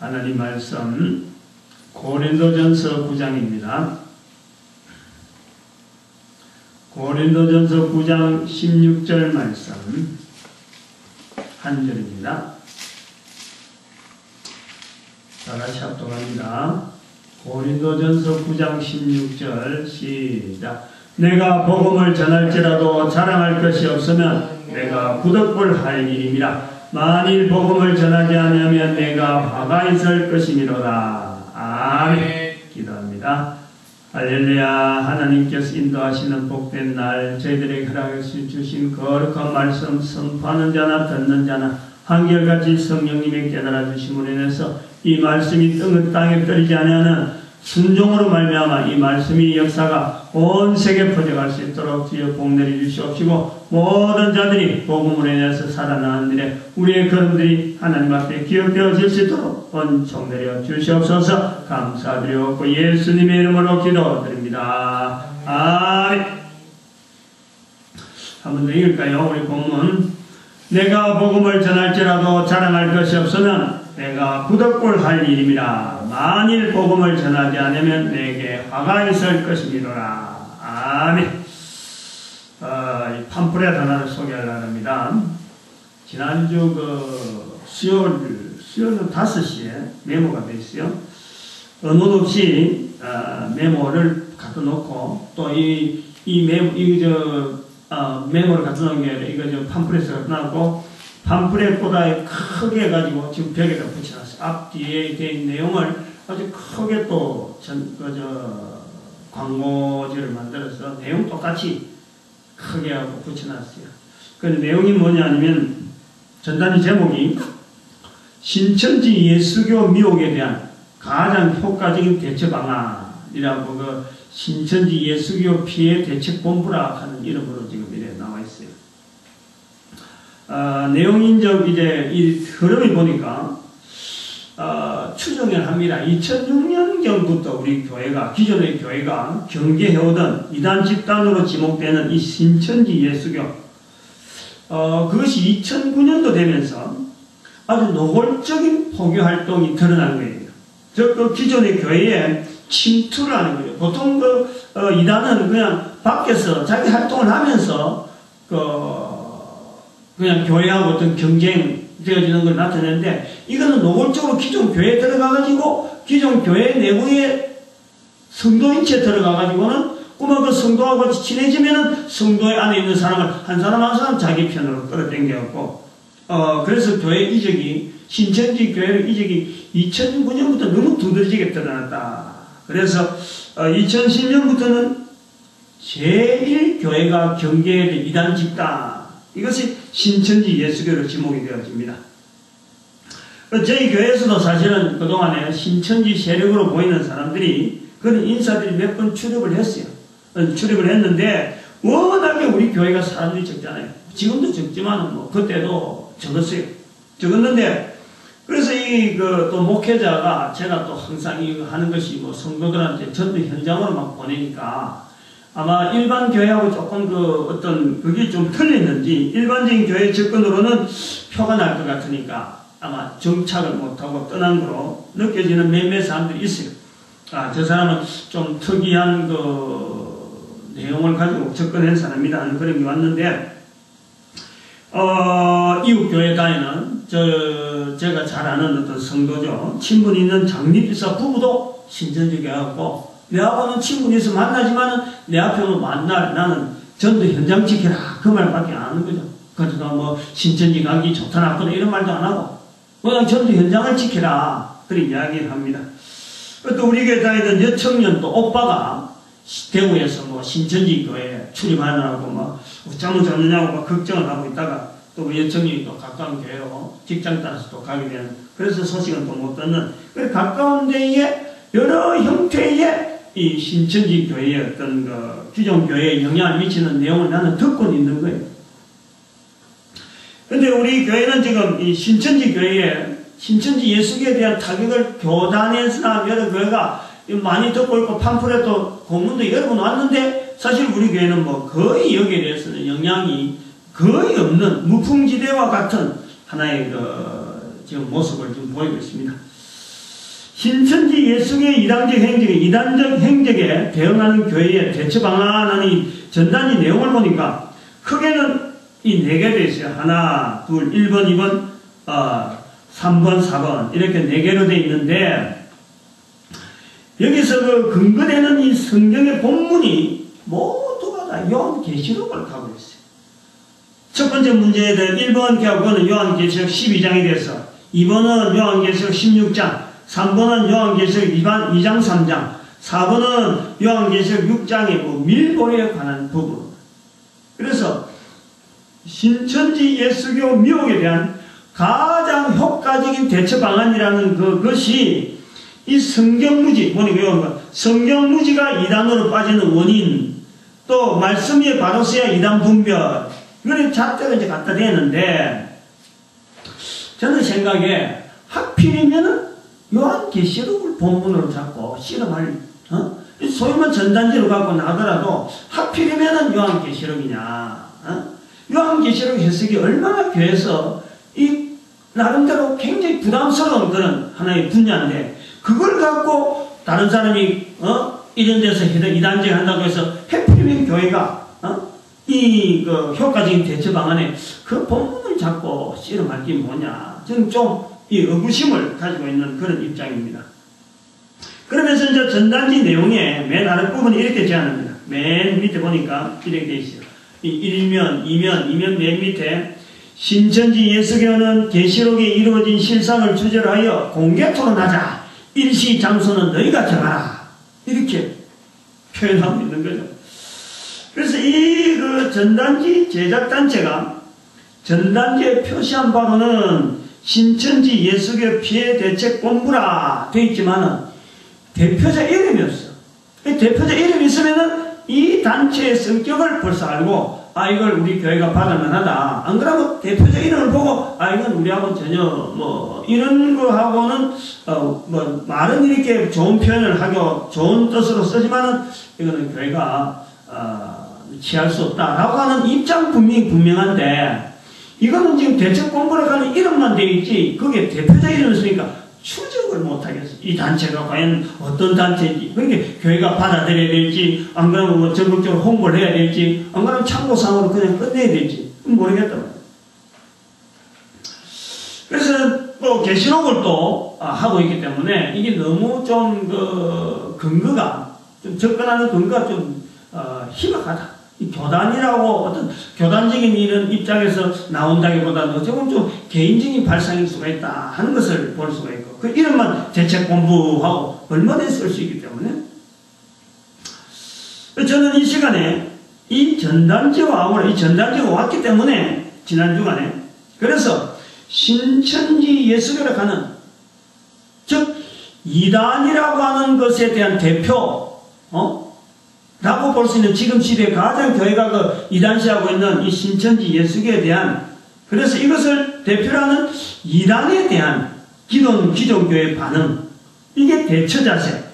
하나님 말씀 고린도전서 9장입니다. 고린도전서 9장 16절 말씀 한 절입니다. 다 같이 합독합니다. 고린도전서 9장 16절 시작. 내가 복음을 전할지라도 자랑할 것이 없으면 내가 부득불 할 일임이라. 만일 복음을 전하지 않으면 내가 화가 있을 것이미로다. 아멘. 기도합니다. 할렐루야. 하나님께서 인도하시는 복된 날, 저희들에게 허락해 주신 거룩한 말씀 선포하는 자나 듣는 자나 한결같이 성령님의 깨달아 주심으로 인해서 이 말씀이 땅에 떨어지지 아니하는 순종으로 말미암아 이 말씀이 역사가 온 세계에 퍼져갈 수 있도록 주여 복 내려 주시옵시고, 모든 자들이 복음으로 인해서 살아나는 일에 우리의 걸음들이 하나님 앞에 기억되어질 수 있도록 은총 내려 주시옵소서. 감사드리옵고 예수님의 이름으로 기도드립니다. 아멘. 한 번 더 읽을까요? 우리 본문. 내가 복음을 전할지라도 자랑할 것이 없으면 내가 부득불 할 일임이라. 만일 복음을 전하지 않으면 내게 화가 있을 것이미로라. 아멘. 이 팜플렛 하나를 소개하려고 합니다. 지난주 수요일 5시에 메모가 되어 있어요. 언론 없이 메모를 갖다 놓고 또 메모를 갖다 놓은 게 아니라 이거 팜플렛을 갖다 놨고, 팜플렛보다 크게 해가지고 지금 벽에다 붙여놨어요. 앞뒤에 된 내용을 아주 크게 또 광고지를 만들어서 내용 똑같이 크게 하고 붙여놨어요. 그 내용이 뭐냐면, 전단지 제목이 신천지 예수교 미혹에 대한 가장 효과적인 대처 방안이라고, 그 신천지 예수교 피해 대책본부라 하는 이름으로 지금 이래 나와 있어요. 내용인적 이 흐름이 보니까 추정을 합니다. 2006년경부터 우리 교회가, 기존의 교회가 경계해오던 이단 집단으로 지목되는 이 신천지 예수교, 그것이 2009년도 되면서 아주 노골적인 포교 활동이 드러난 거예요. 즉, 그 기존의 교회에 침투를 하는 거예요. 보통 이단은 그냥 밖에서 자기 활동을 하면서 그냥 교회하고 어떤 경쟁 되어지는 걸 나타내는데, 이거는 노골적으로 기존 교회에 들어가가지고 기존 교회 내부에 성도인체 들어가가지고는 그 성도하고 친해지면은 성도의 안에 있는 사람을 한 사람 한 사람 자기 편으로 끌어당겨갖고, 그래서 교회 이적이, 신천지 교회 이적이 2009년부터 너무 두드러지게 드러났다. 그래서 2010년부터는 제1교회가 경계의 이단 집단, 이것이 신천지 예수교로 지목이 되어집니다. 저희 교회에서도 사실은 그동안에 신천지 세력으로 보이는 사람들이, 그런 인사들이 몇 번 출입을 했어요. 출입을 했는데, 워낙에 우리 교회가 사람들이 적잖아요. 지금도 적지만 그때도 적었는데, 그래서 또 목회자가, 제가 또 항상 이거 하는 것이 성도들한테 전도 현장으로 막 보내니까, 아마 일반 교회하고 조금 그게 좀 틀렸는지, 일반적인 교회 접근으로는 표가 날 것 같으니까 아마 정착을 못하고 떠난 거로 느껴지는 몇몇 사람들이 있어요. 저 사람은 좀 특이한 내용을 가지고 접근한 사람이다 하는 그런 게 왔는데, 이웃교회 다니는, 제가 잘 아는 어떤 성도죠. 친분 있는 장립이사 부부도 신천지 교회하고, 내하고는 친분이 있어 만나지만은 내 앞에 오면 만날, 나는 전도 현장 지켜라, 그 말밖에 안 하는 거죠. 그래서 신천지 가기 좋다 나쁘다 이런 말도 안 하고, 그냥 전도 현장을 지켜라, 그런 이야기를 합니다. 또 우리 교회 다니던 여청년 또 오빠가 대구에서 신천지 교회에 출입하느라고 어쩌면 좋느냐고 걱정을 하고 있다가, 또 여청년이 또 가까운 교회로 직장 따라서 또 가게 되는, 그래서 소식은 또 못 듣는, 그 가까운 데에 여러 형태의 이 신천지 교회의 어떤 기존 교회에 영향을 미치는 내용을 나는 듣고는 있는 거예요. 근데 우리 교회는 지금 이 신천지 교회에, 신천지 예수교에 대한 타격을 교단에서나 여러 교회가 많이 듣고 있고, 팜플렛도 공문도 여러 번 왔는데, 사실 우리 교회는 거의 여기에 대해서는 영향이 거의 없는 무풍지대와 같은 하나의 지금 모습을 지금 보이고 있습니다. 신천지 예수교의 이단적 행적에 대응하는 교회의 대처 방안의 전단지 내용을 보니까 크게는 이 4개 되어 있어요. 하나, 둘, 1번, 2번, 3번, 4번 이렇게 4개로 되어 있는데 여기서 그 근거되는 이 성경의 본문이 모두가 다 요한계시록을 가고 있어요. 첫 번째 문제에 대해 1번 교훈은 요한계시록 12장에 대해서, 2번은 요한계시록 16장, 3번은 요한계시록 2장 3장, 4번은 요한계시록 6장의 밀보에 관한 부분. 그래서 신천지 예수교 미혹에 대한 가장 효과적인 대처 방안이라는 그것이 이 성경무지, 성경무지가 이단으로 빠지는 원인, 또 말씀 위에 바로 서야 이단 분별, 이거는 잣대로 이제 갖다 대는데, 저는 생각에 하필이면은 요한계시록을 본문으로 잡고 실험할, 소위만 전단지로 갖고 나더라도 하필이면은 요한계시록이냐, 요한계시록 해석이 얼마나 교회에서 이 나름대로 굉장히 부담스러운 그런 하나의 분야인데, 그걸 갖고 다른 사람이 이런 데서 이단질 한다고 해서 해필이면 교회가 이 효과적인 대처 방안에 그 본문을 잡고 씨름할 게 뭐냐, 저는 좀 이 의구심을 가지고 있는 그런 입장입니다. 그러면서 이제 전단지 내용의 맨 아랫부분이 이렇게 제안합니다. 맨 밑에 보니까 이렇게 되어 있어요. 1면, 2면 맨 밑에 신천지 예수교는 계시록에 이루어진 실상을 주제로 하여 공개 토론하자. 일시 장소는 너희가 정하라. 이렇게 표현하고 있는 거죠. 그래서 이 전단지 제작단체가 전단지에 표시한 바로는 신천지 예수교 피해 대책 본부라 되어 있지만은 대표자 이름이 없어. 대표자 이름이 있으면은 이 단체의 성격을 벌써 알고, 이걸 우리 교회가 받을 만하다. 안 그러면 대표자 이름을 보고, 이건 우리하고는 전혀 이런 거하고는 말은 이렇게 좋은 표현을 하고 좋은 뜻으로 쓰지만은 이거는 교회가 취할 수 없다라고 하는 입장 분명한데, 이거는 지금 대책 본부로 가는 이름만 되어 있지, 그게 대표자 이름을 쓰니까 추적을 못하겠어. 이 단체가 과연 어떤 단체인지, 그러니까 교회가 받아들여야 될지, 안 그러면 적극적으로 홍보를 해야 될지, 안 그러면 참고상으로 그냥 끝내야 될지 모르겠단 말이에요. 그래서 계시록을 또 하고 있기 때문에 이게 너무 좀 근거가, 좀 접근하는 근거가 좀 희박하다. 이 교단이라고 어떤 교단적인 이런 입장에서 나온다기보다는 조금 좀 개인적인 발상일 수가 있다 하는 것을 볼 수가 있고, 그 이름만 대책본부하고 얼마나 쓸 수 있기 때문에 저는 이 시간에 이 전단지가 왔기 때문에 지난 주간에, 그래서 신천지 예수교를 가는, 즉 이단이라고 하는 것에 대한 대표 라고 볼 수 있는 지금 시대에 가장 교회가 이단시하고 있는 이 신천지 예수교에 대한, 그래서 이것을 대표로 하는 이단에 대한 기존교회의 반응, 이게 대처 자세,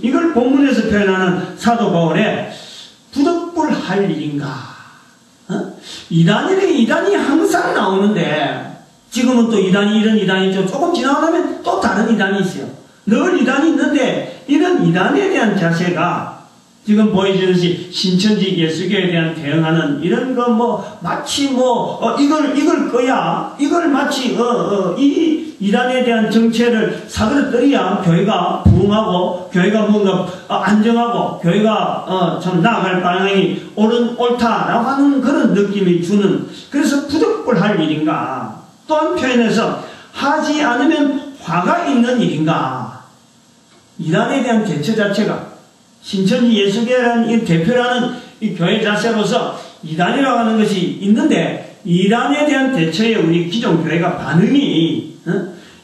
이걸 본문에서 표현하는 사도 바울의 부득불할 일인가. 이단이 항상 나오는데, 지금은 또 이런 이단이 조금 지나가면 또 다른 이단이 있어요. 늘 이단이 있는데, 이런 이단에 대한 자세가 지금 보여주듯이 신천지 예수교에 대한 대응하는 이런 마치 이걸 꺼야, 이걸 마치 이 이단에 대한 정체를 사그러뜨려야 교회가 부흥하고, 교회가 뭔가 안정하고, 교회가 참 나아갈 방향이 옳다라고 하는 그런 느낌이 주는, 그래서 부득불할 일인가, 또 한 표현에서 하지 않으면 화가 있는 일인가. 이단에 대한 대처 자체가 신천지 예수교라는 이 대표라는 이 교회 자세로서 이단이라고 하는 것이 있는데, 이단에 대한 대처에 우리 기존 교회가 반응이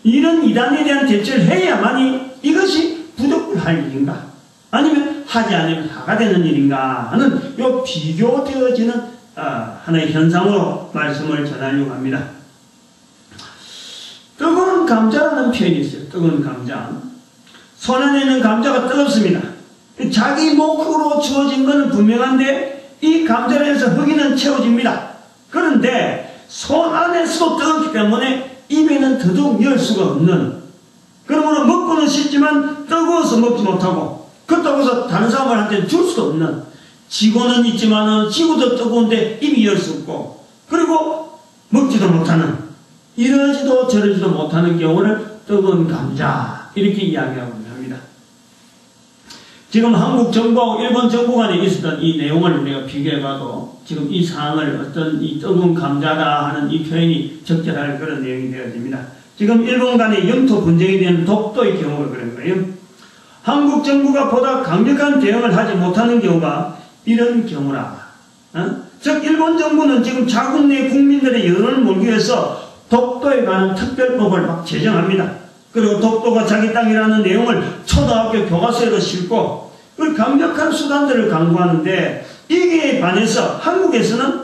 이런 이단에 대한 대처를 해야만이 이것이 부득불할 일인가, 아니면 하지 않으면 화가 되는 일인가 하는 요 비교되어지는 하나의 현상으로 말씀을 전하려고 합니다. 뜨거운 감자라는 표현이 있어요. 뜨거운 감자. 손 안에 있는 감자가 뜨겁습니다. 자기 목으로 주어진 것은 분명한데 이 감자를 해서 흙이는 채워집니다. 그런데 손 안에서도 뜨겁기 때문에 입에는 더더욱 열 수가 없는, 그러므로 먹고는 싶지만 뜨거워서 먹지 못하고, 그렇다고 해서 다른 사람한테 줄 수도 없는, 지고는 있지만은 지고도 뜨거운데 입이 열 수 없고, 그리고 먹지도 못하는, 이러지도 저러지도 못하는 경우를 뜨거운 감자 이렇게 이야기하고 합니다. 지금 한국 정부하고 일본 정부 간에 있었던 이 내용을 우리가 비교해봐도 지금 이 상황을 어떤 이 뜨거운 감자다 하는 이 표현이 적절할 그런 내용이 되어집니다. 지금 일본 간의 영토 분쟁이 되는 독도의 경우가 그런 거예요. 한국 정부가 보다 강력한 대응을 하지 못하는 경우가 이런 경우라. 즉 일본 정부는 지금 자국 내 국민들의 여론을 몰기 위해서 독도에 관한 특별법을 막 제정합니다. 그리고 독도가 자기 땅이라는 내용을 초등학교 교과서에도 싣고, 그리고 강력한 수단들을 강구하는데, 이게 반해서 한국에서는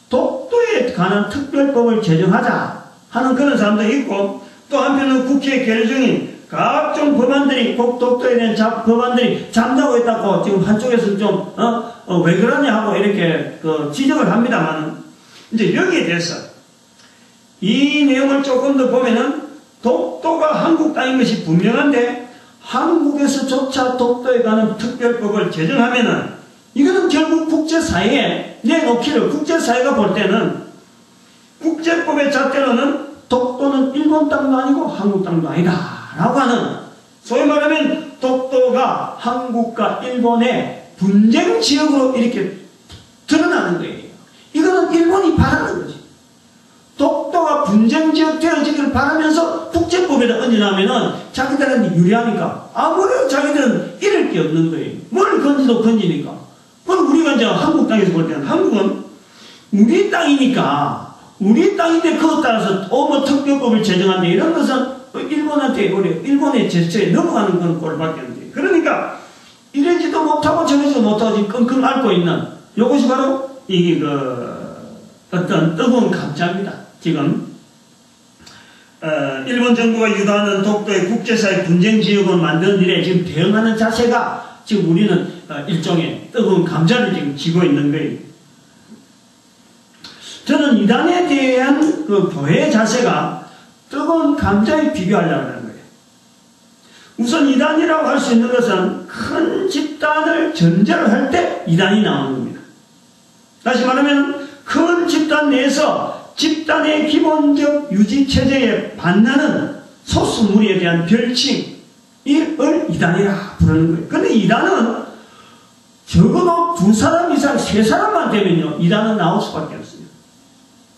독도에 관한 특별법을 제정하자 하는 그런 사람도 있고, 또 한편은 국회 계류 중인 각종 법안들이, 독도에 대한 법안들이 잠자고 있다고 지금 한쪽에서는 좀 왜 그러냐 하고 이렇게 지적을 합니다만, 이제 여기에 대해서 이 내용을 조금 더 보면은 독도가 한국 땅인 것이 분명한데, 한국에서조차 독도에 관한 특별법을 제정하면은 이거는 결국 국제사회에 내놓기를, 국제사회가 볼 때는 국제법의 잣대로는 독도는 일본 땅도 아니고 한국 땅도 아니다 라고 하는, 소위 말하면 독도가 한국과 일본의 분쟁 지역으로 이렇게 드러나는 거예요. 이거는 일본이 바라는 거지. 독도가 분쟁 지역 되어지기를 바라면서 국제법에다 얹어놓으면은 자기들은 유리하니까 아무래도 자기들은 잃을 게 없는 거예요. 뭘 건지도 건지니까. 그럼 우리가 이제 한국 땅에서 볼 때는 한국은 우리 땅이니까, 우리 땅인데 그것 따라서 뭐 특별법을 제정한다 이런 것은 일본한테 일본의 제스처에 넘어가는 그런 꼴을 받게 되는 거예요. 그러니까 이러지도 못하고 저러지도 못하고 끙끙 앓고 있는 이것이 바로 이게 어떤 뜨거운 감자입니다. 지금 일본 정부가 유도하는 독도의 국제사회 분쟁 지역을 만드는 일에 지금 대응하는 자세가 지금 우리는 일종의 뜨거운 감자를 지금 쥐고 있는 거예요. 저는 이단에 대한 그 교회의 자세가 뜨거운 감자에 비교하려고 하는 거예요. 우선 이단이라고 할 수 있는 것은 큰 집단을 전제로 할 때 이단이 나오는 겁니다. 다시 말하면 큰 집단 내에서 집단의 기본적 유지체제에 반나는 소수무리에 대한 별칭을 이단이라 부르는 거예요. 근데 이단은 적어도 2사람 이상 3사람만 되면요, 이단은 나올 수밖에 없어요.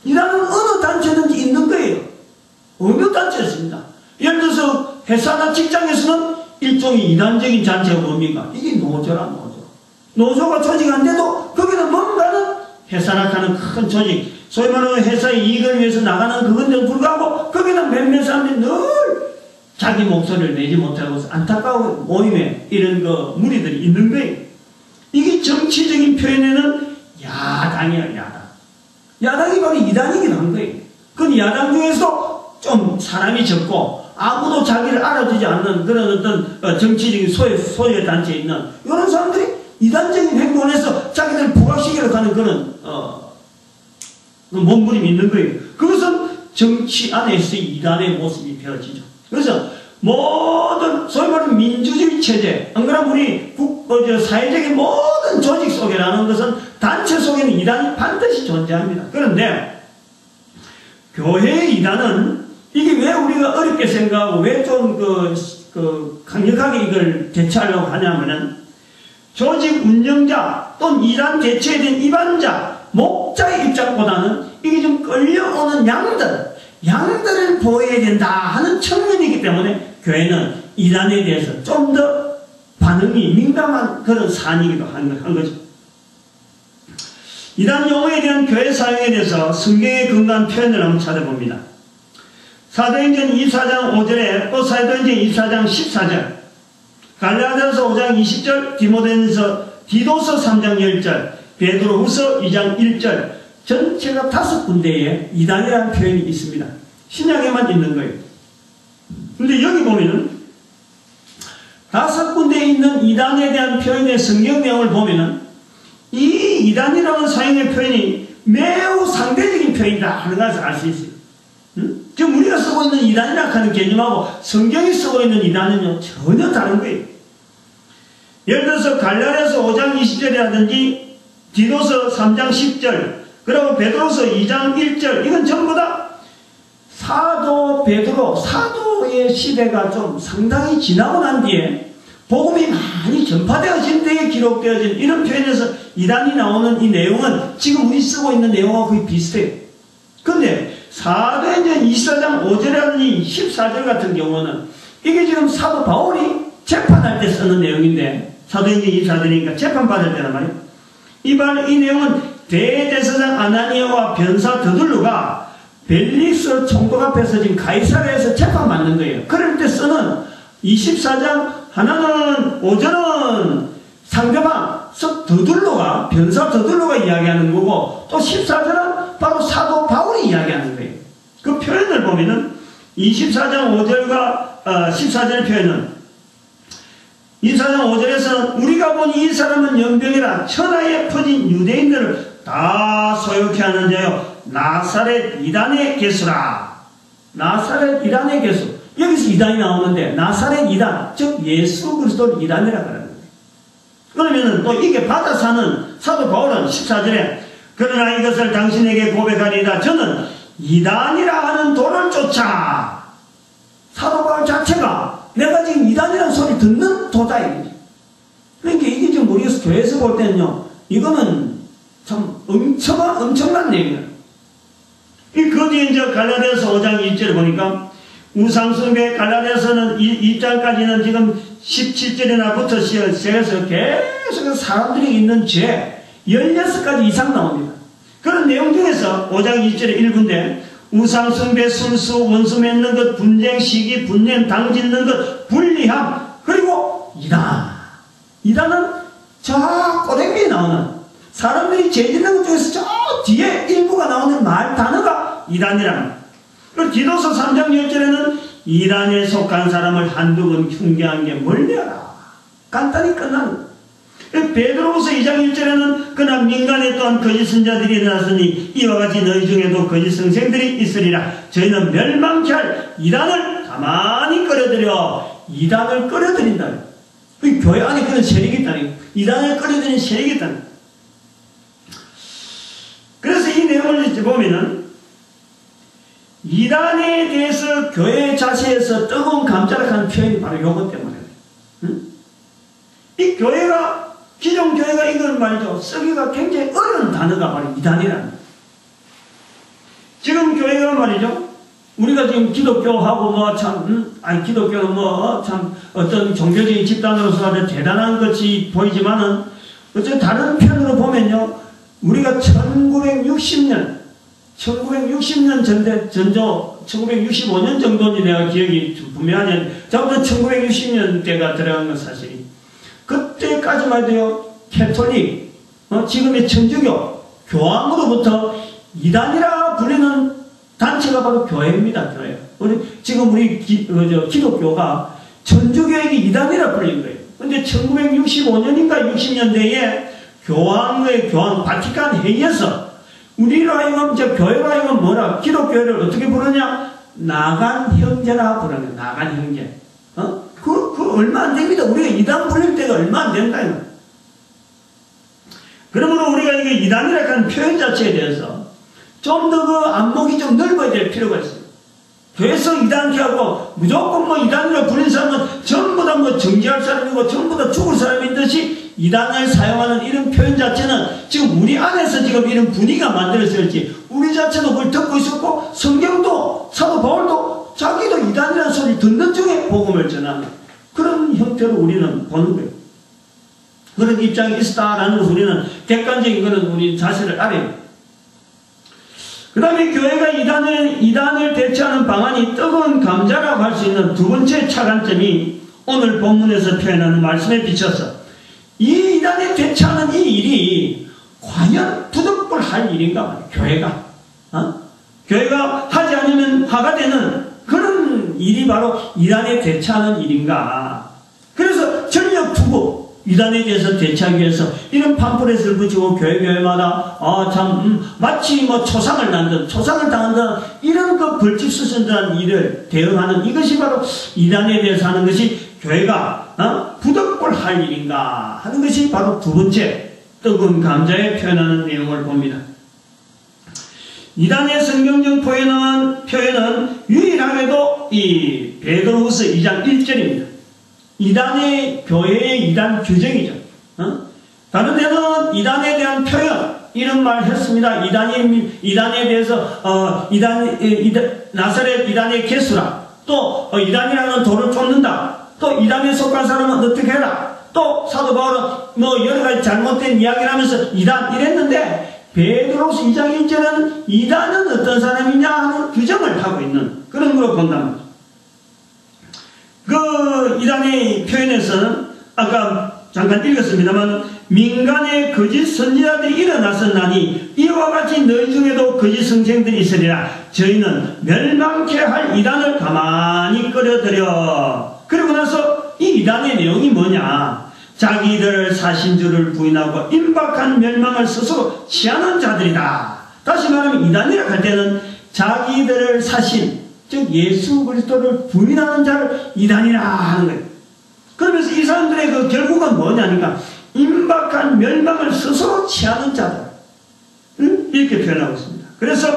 이단은 어느 단체든지 있는 거예요. 어느 단체였습니다. 예를 들어서 회사나 직장에서는 일종의 이단적인 단체가 뭡니까? 이게 노조라, 노조. 노조가 조직한데도 거기는 뭔가는 회사나 하는 큰 조직, 소위 말하는 회사의 이익을 위해서 나가는 그건데도 불구하고 거기는 몇몇 사람들이 늘 자기 목소리를 내지 못하고 안타까운 모임에 이런 무리들이 있는 거예요. 이게 정치적인 표현에는 야당이야, 야당. 야당이 바로 이단이긴 한 거예요. 그 야당 중에서 좀 사람이 적고 아무도 자기를 알아주지 않는 그런 어떤 정치적인 소외 단체에 있는 이런 사람들이 이단적인 행동을 해서 자기들을 부각시키려고 하는 그런 몸부림이 있는 거예요. 그것은 정치 안에서의 이단의 모습이 되어지죠. 그래서 모든 소위 말하는 민주주의 체제, 안 그러면 우리 사회적인 모든 조직 속에라는 것은 단체 속에는 이단이 반드시 존재합니다. 그런데 교회의 이단은 이게 왜 우리가 어렵게 생각하고 왜 좀 강력하게 이걸 대처하려고 하냐면은 조직 운영자 또는 이단 대처에 대한 입안자, 목자의 입장보다는 이게 좀 끌려오는 양들을 보호해야 된다 하는 측면이기 때문에 교회는 이단에 대해서 좀 더 반응이 민감한 그런 사안이기도 한 거죠. 이단 용어에 대한 교회 사용에 대해서 성경의 근거한 표현을 한번 찾아봅니다. 사도행전 24장 5절에 또 사도행전 24장 14절, 갈라디아서 5장 20절, 디도서 3장 10절, 베드로후서 2장 1절, 전체가 5군데에 이단이라는 표현이 있습니다. 신약에만 있는 거예요. 근데 여기 보면은 5군데에 있는 이단에 대한 표현의 성경 내용을 보면은 이 이단이라는 사용의 표현이 매우 상대적인 표현이다 하는 것을 알 수 있어요. 지금 우리가 쓰고 있는 이단이라 하는 개념하고 성경이 쓰고 있는 이단은요, 전혀 다른 거예요. 예를 들어서 갈라디아서 5장 20절이라든지 디도서 3장 10절, 그리고 베드로서 2장 1절, 이건 전부 다 사도 베드로, 사도의 시대가 좀 상당히 지나고 난 뒤에 복음이 많이 전파되어진 때에 기록되어진 이런 표현에서 이단이 나오는 이 내용은 지금 우리 쓰고 있는 내용하고 거의 비슷해요. 근데 사도행전 24장 5절이라든지 14절 같은 경우는 이게 지금 사도 바울이 재판할 때 쓰는 내용인데, 사도행전 24절이니까 재판받을 때란 말이에요. 이 내용은 대제사장 아나니아와 변사 드둘루가 벨릭스 총독 앞에서 지금 가이사랴에서 재판받는 거예요. 그럴 때 쓰는 24장 하나는 5절은 상대방 드둘루가, 변사 드둘루가 이야기하는 거고, 또 14절은 바로 사도 바울이 이야기하는 거예요. 그 표현을 보면은 24장 5절과 14절 표현은 24장 5절에서는 우리가 본 이 사람은 연병이라 천하에 퍼진 유대인들을 다 소욕케 하는 자요 나사렛 이단의 개수라. 나사렛 이단의 개수. 여기서 이단이 나오는데 나사렛 이단, 즉 예수 그리스도 이단이라고 하는 거예요. 그러면은 또 이게 받아 사는 사도 바울은 14절에 그러나 이것을 당신에게 고백하리이다. 저는 이단이라 하는 도를 쫓아. 사도 바울 자체가 내가 지금 이단이라는 소리 듣는 도다. 그러니까 이게 지금 우리가 교회에서 볼 때는요, 이거는 참 엄청난 내용이에요. 그 뒤에 이제 갈라디아서 5장 1절을 보니까 우상숭배 갈라디아서는 2장까지는 지금 17절이나부터 시작해서 계속 사람들이 있는 죄 16가지 이상 나옵니다. 그런 내용 중에서 5장 2절의 일부인데 우상숭배, 술수, 원수 맺는 것, 분쟁, 시기, 분냄, 당짓는 것, 불리함, 그리고 이단. 이단은 저 꼬댕이에 나오는 사람들이 죄짓는 것 중에서 저 뒤에 일부가 나오는 말 단어가 이단이랍니다. 그리고 디도서 3장 10절에는 이단에 속한 사람을 한두 번 흉계한 게 멀리하라. 간단히 끝나는. 베드로후서 2장 1절에는 그러나 민간에 또한 거짓 선자들이 일어났으니 이와 같이 너희 중에도 거짓 선생들이 있으리라. 저희는 멸망케 할 이단을 가만히 끌어들여. 이단을 끌어들인다. 교회 안에 그런 세력이 있다니. 이단을 끌어들이는 세력이 있다니. 그래서 이 내용을 보면은 이단에 대해서 교회 자체에서 뜨거운 감자락하는 표현이 바로 이것 때문에. 이 교회가, 기존 교회가 이걸 말이죠. 쓰기가 굉장히 어려운 단어가 바로 이단이라는 거예요. 지금 교회가 말이죠. 우리가 지금 기독교하고 뭐 참, 기독교는 뭐 참 어떤 종교적인 집단으로서 아주 대단한 것이 보이지만은 어쨌든 다른 편으로 보면요. 우리가 1960년 전조 1965년 정도인지 내가 기억이 좀 분명하지. 저부터 1960년대가 들어간 건 사실이. 그때까지만 해도요, 캐톨릭, 지금의 천주교, 교황으로부터 이단이라 불리는 단체가 바로 교회입니다, 교회. 지금 우리 기독교가 천주교에게 이단이라 불린 거예요. 근데 1965년인가 60년대에 교황, 바티칸 회의에서 우리로 하여금, 교회로 하여금 뭐라, 기독교회를 어떻게 부르냐? 나간 형제라 부르냐, 나간 형제. 그 얼마 안 됩니다. 우리가 이단 불릴 때가 얼마 안 된다. 그러므로 우리가 이게 이단이라고 하는 표현 자체에 대해서 좀 더 그 안목이 좀 넓어야 될 필요가 있어요. 교회에서 이단케 하고 무조건 뭐 이단이라고 부르는 사람은 전부 다 뭐 정죄할 사람이고 전부 다 죽을 사람인 듯이 이단을 사용하는 이런 표현 자체는 지금 우리 안에서 지금 이런 분위기가 만들어졌지, 우리 자체도 그걸 듣고 있었고 성경도 사도 바울도 자기도 이단이라는 소리를 듣는 중에 복음을 전하는 그런 형태로 우리는 보는 거예요. 그런 입장이 있다라는 것을 우리는 객관적인 거는 우리 자신을 알아요. 그 다음에 교회가 이단을 대처하는 방안이 뜨거운 감자라고 할 수 있는 두 번째 차관점이 오늘 본문에서 표현하는 말씀에 비춰서 이 이단에 대처하는 이 일이 과연 부득불할 일인가? 교회가 교회가 하지 않으면 화가 되는 그런 일이 바로 이단에 대처하는 일인가? 그래서 전력 투구, 이단에 대해서 대처하기 위해서 이런 팜플렛을 붙이고 교회마다 마치 뭐 초상을 난듯 초상을 당한다 이런 그 벌집수선한 일을 대응하는 이것이 바로 이단에 대해서 하는 것이 교회가 부득불 할 일인가 하는 것이 바로 두 번째 뜨거운 감자에 표현하는 내용을 봅니다. 이단의 성경적 표현은 유일하게도 이 베드로후서 2장 1절입니다. 이단의 교회의 이단 규정이죠. 다른 데는 이단에 대한 표현 이런 말 했습니다. 이단에 대해서 나사렛 이단의 개수라 또 이단이라는 돌을 쫓는다. 또 이단에 속한 사람은 어떻게 해라. 또 사도 바울은 뭐 여러 가지 잘못된 이야기를 하면서 이단 이랬는데 베드로서 2장 1절은 이단은 어떤 사람이냐 하는 규정을 하고 있는 그런 걸 본답니다. 그 이단의 표현에서는 아까 잠깐 읽었습니다만 민간의 거짓 선지자들이 일어났었나니 이와 같이 너희 중에도 거짓 선생들이 있으리라. 저희는 멸망케 할 이단을 가만히 끌어들여. 그리고 나서 이 이단의 내용이 뭐냐. 자기들 사신주를 부인하고 임박한 멸망을 스스로 취하는 자들이다. 다시 말하면 이단이라 할 때는 자기들을 사신 즉 예수 그리스도를 부인하는 자를 이단이라 하는 거예요. 그러면서 이 사람들의 그 결국은 뭐냐니까 임박한 멸망을 스스로 취하는 자들 이렇게 표현하고 있습니다. 그래서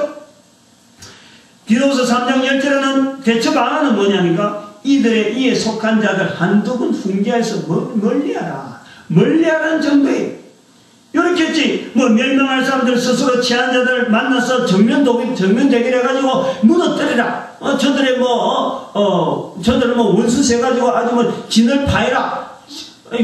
디도서 3장 10절에는 대처 방안은 뭐냐니까 이들의 이에 속한 자들 한두 분 훈계해서 멀리하라. 멀리하라는 정도에 이렇게 했지. 뭐 멸망할 사람들 스스로 취한 자들 만나서 정면 대결해가지고 무너뜨리라. 저들의 저들을 원수 세가지고 아주 진을 파해라.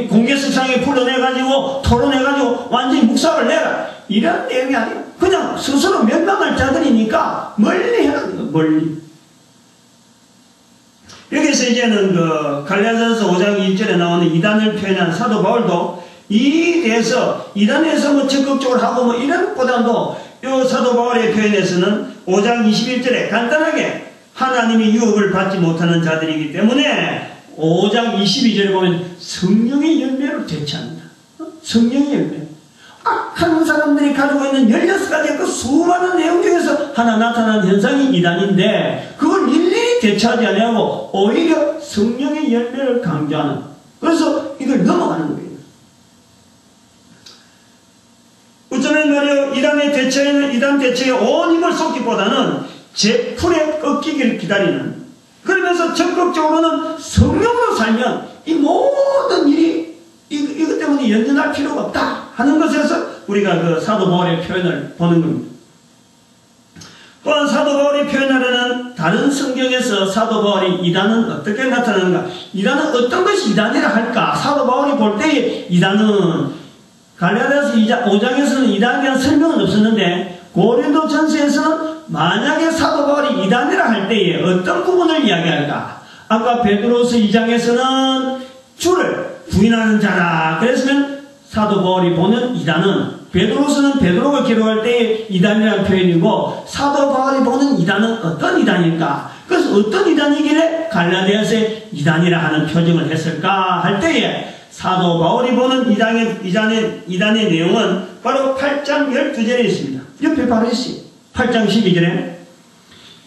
공개석상에 풀어내가지고 토론해가지고 완전히 묵살을 내라. 이런 내용이 아니에요. 그냥 스스로 멸망할 자들이니까 멀리 하는 거예요. 멀리. 여기서 이제는 그 갈라디아서 5장 1절에 나오는 이단을 표현한 사도 바울도 이 대해서 이단에서 적극적으로 하고 이런 것보다도 이 사도 바울의 표현에서는 5장 21절에 간단하게 하나님의 유업을 받지 못하는 자들이기 때문에 5장 22절에 보면 성령의 열매를 대체합니다. 성령의 열매. 악한 사람들이 가지고 있는 16가지 그 수많은 내용 중에서 하나 나타나는 현상이 이단인데 그걸 일일이 대처하지 아니하고 오히려 성령의 열매를 강조하는 그래서 이걸 넘어가는 거예요. 어쩌면 말이요 이단 대처에 온 힘을 쏟기보다는 제 풀에 꺾이기를 기다리는 그러면서 적극적으로는 성령으로 살면 이 모든 일이 이것 때문에 연연할 필요가 없다 하는 것에서 우리가 그 사도 바울의 표현을 보는 겁니다. 또한 사도 바울이 표현하려는 다른 성경에서 사도 바울이 이단은 어떻게 나타나는가 이단은 어떤 것이 이단이라 할까 사도 바울이 볼 때에 이단은 갈라디아서 5장에서는 이단에 대한 설명은 없었는데 고린도전서에서는 만약에 사도 바울이 이단이라 할 때에 어떤 부분을 이야기할까 아까 베드로서 2장에서는 주를 부인하는 자라 그랬으면 사도 바울이 보는 이단은 베드로서는 베드로가 기록할 때의 이단이라는 표현이고 사도 바울이 보는 이단은 어떤 이단일까 그래서 어떤 이단이길래 갈라디아서에 이단이라 하는 표정을 했을까 할 때에 사도 바울이 보는 이단의 내용은 바로 8장 12절에 있습니다. 옆에 바로 있어요. 8장 12절에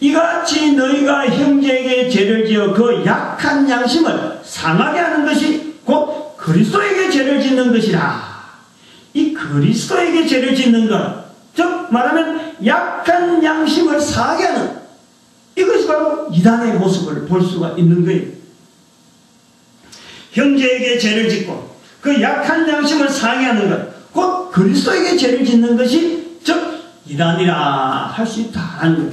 이같이 너희가 형제에게 죄를 지어 그 약한 양심을 상하게 하는 것이 곧 그리스도에게 죄를 짓는 것이라. 이 그리스도에게 죄를 짓는 것, 즉 말하면 약한 양심을 상하게 하는 이것이 바로 이단의 모습을 볼 수가 있는 거예요. 형제에게 죄를 짓고 그 약한 양심을 상하게 하는 것, 곧 그리스도에게 죄를 짓는 것이 즉 이단이라 할 수 있다는 거예요.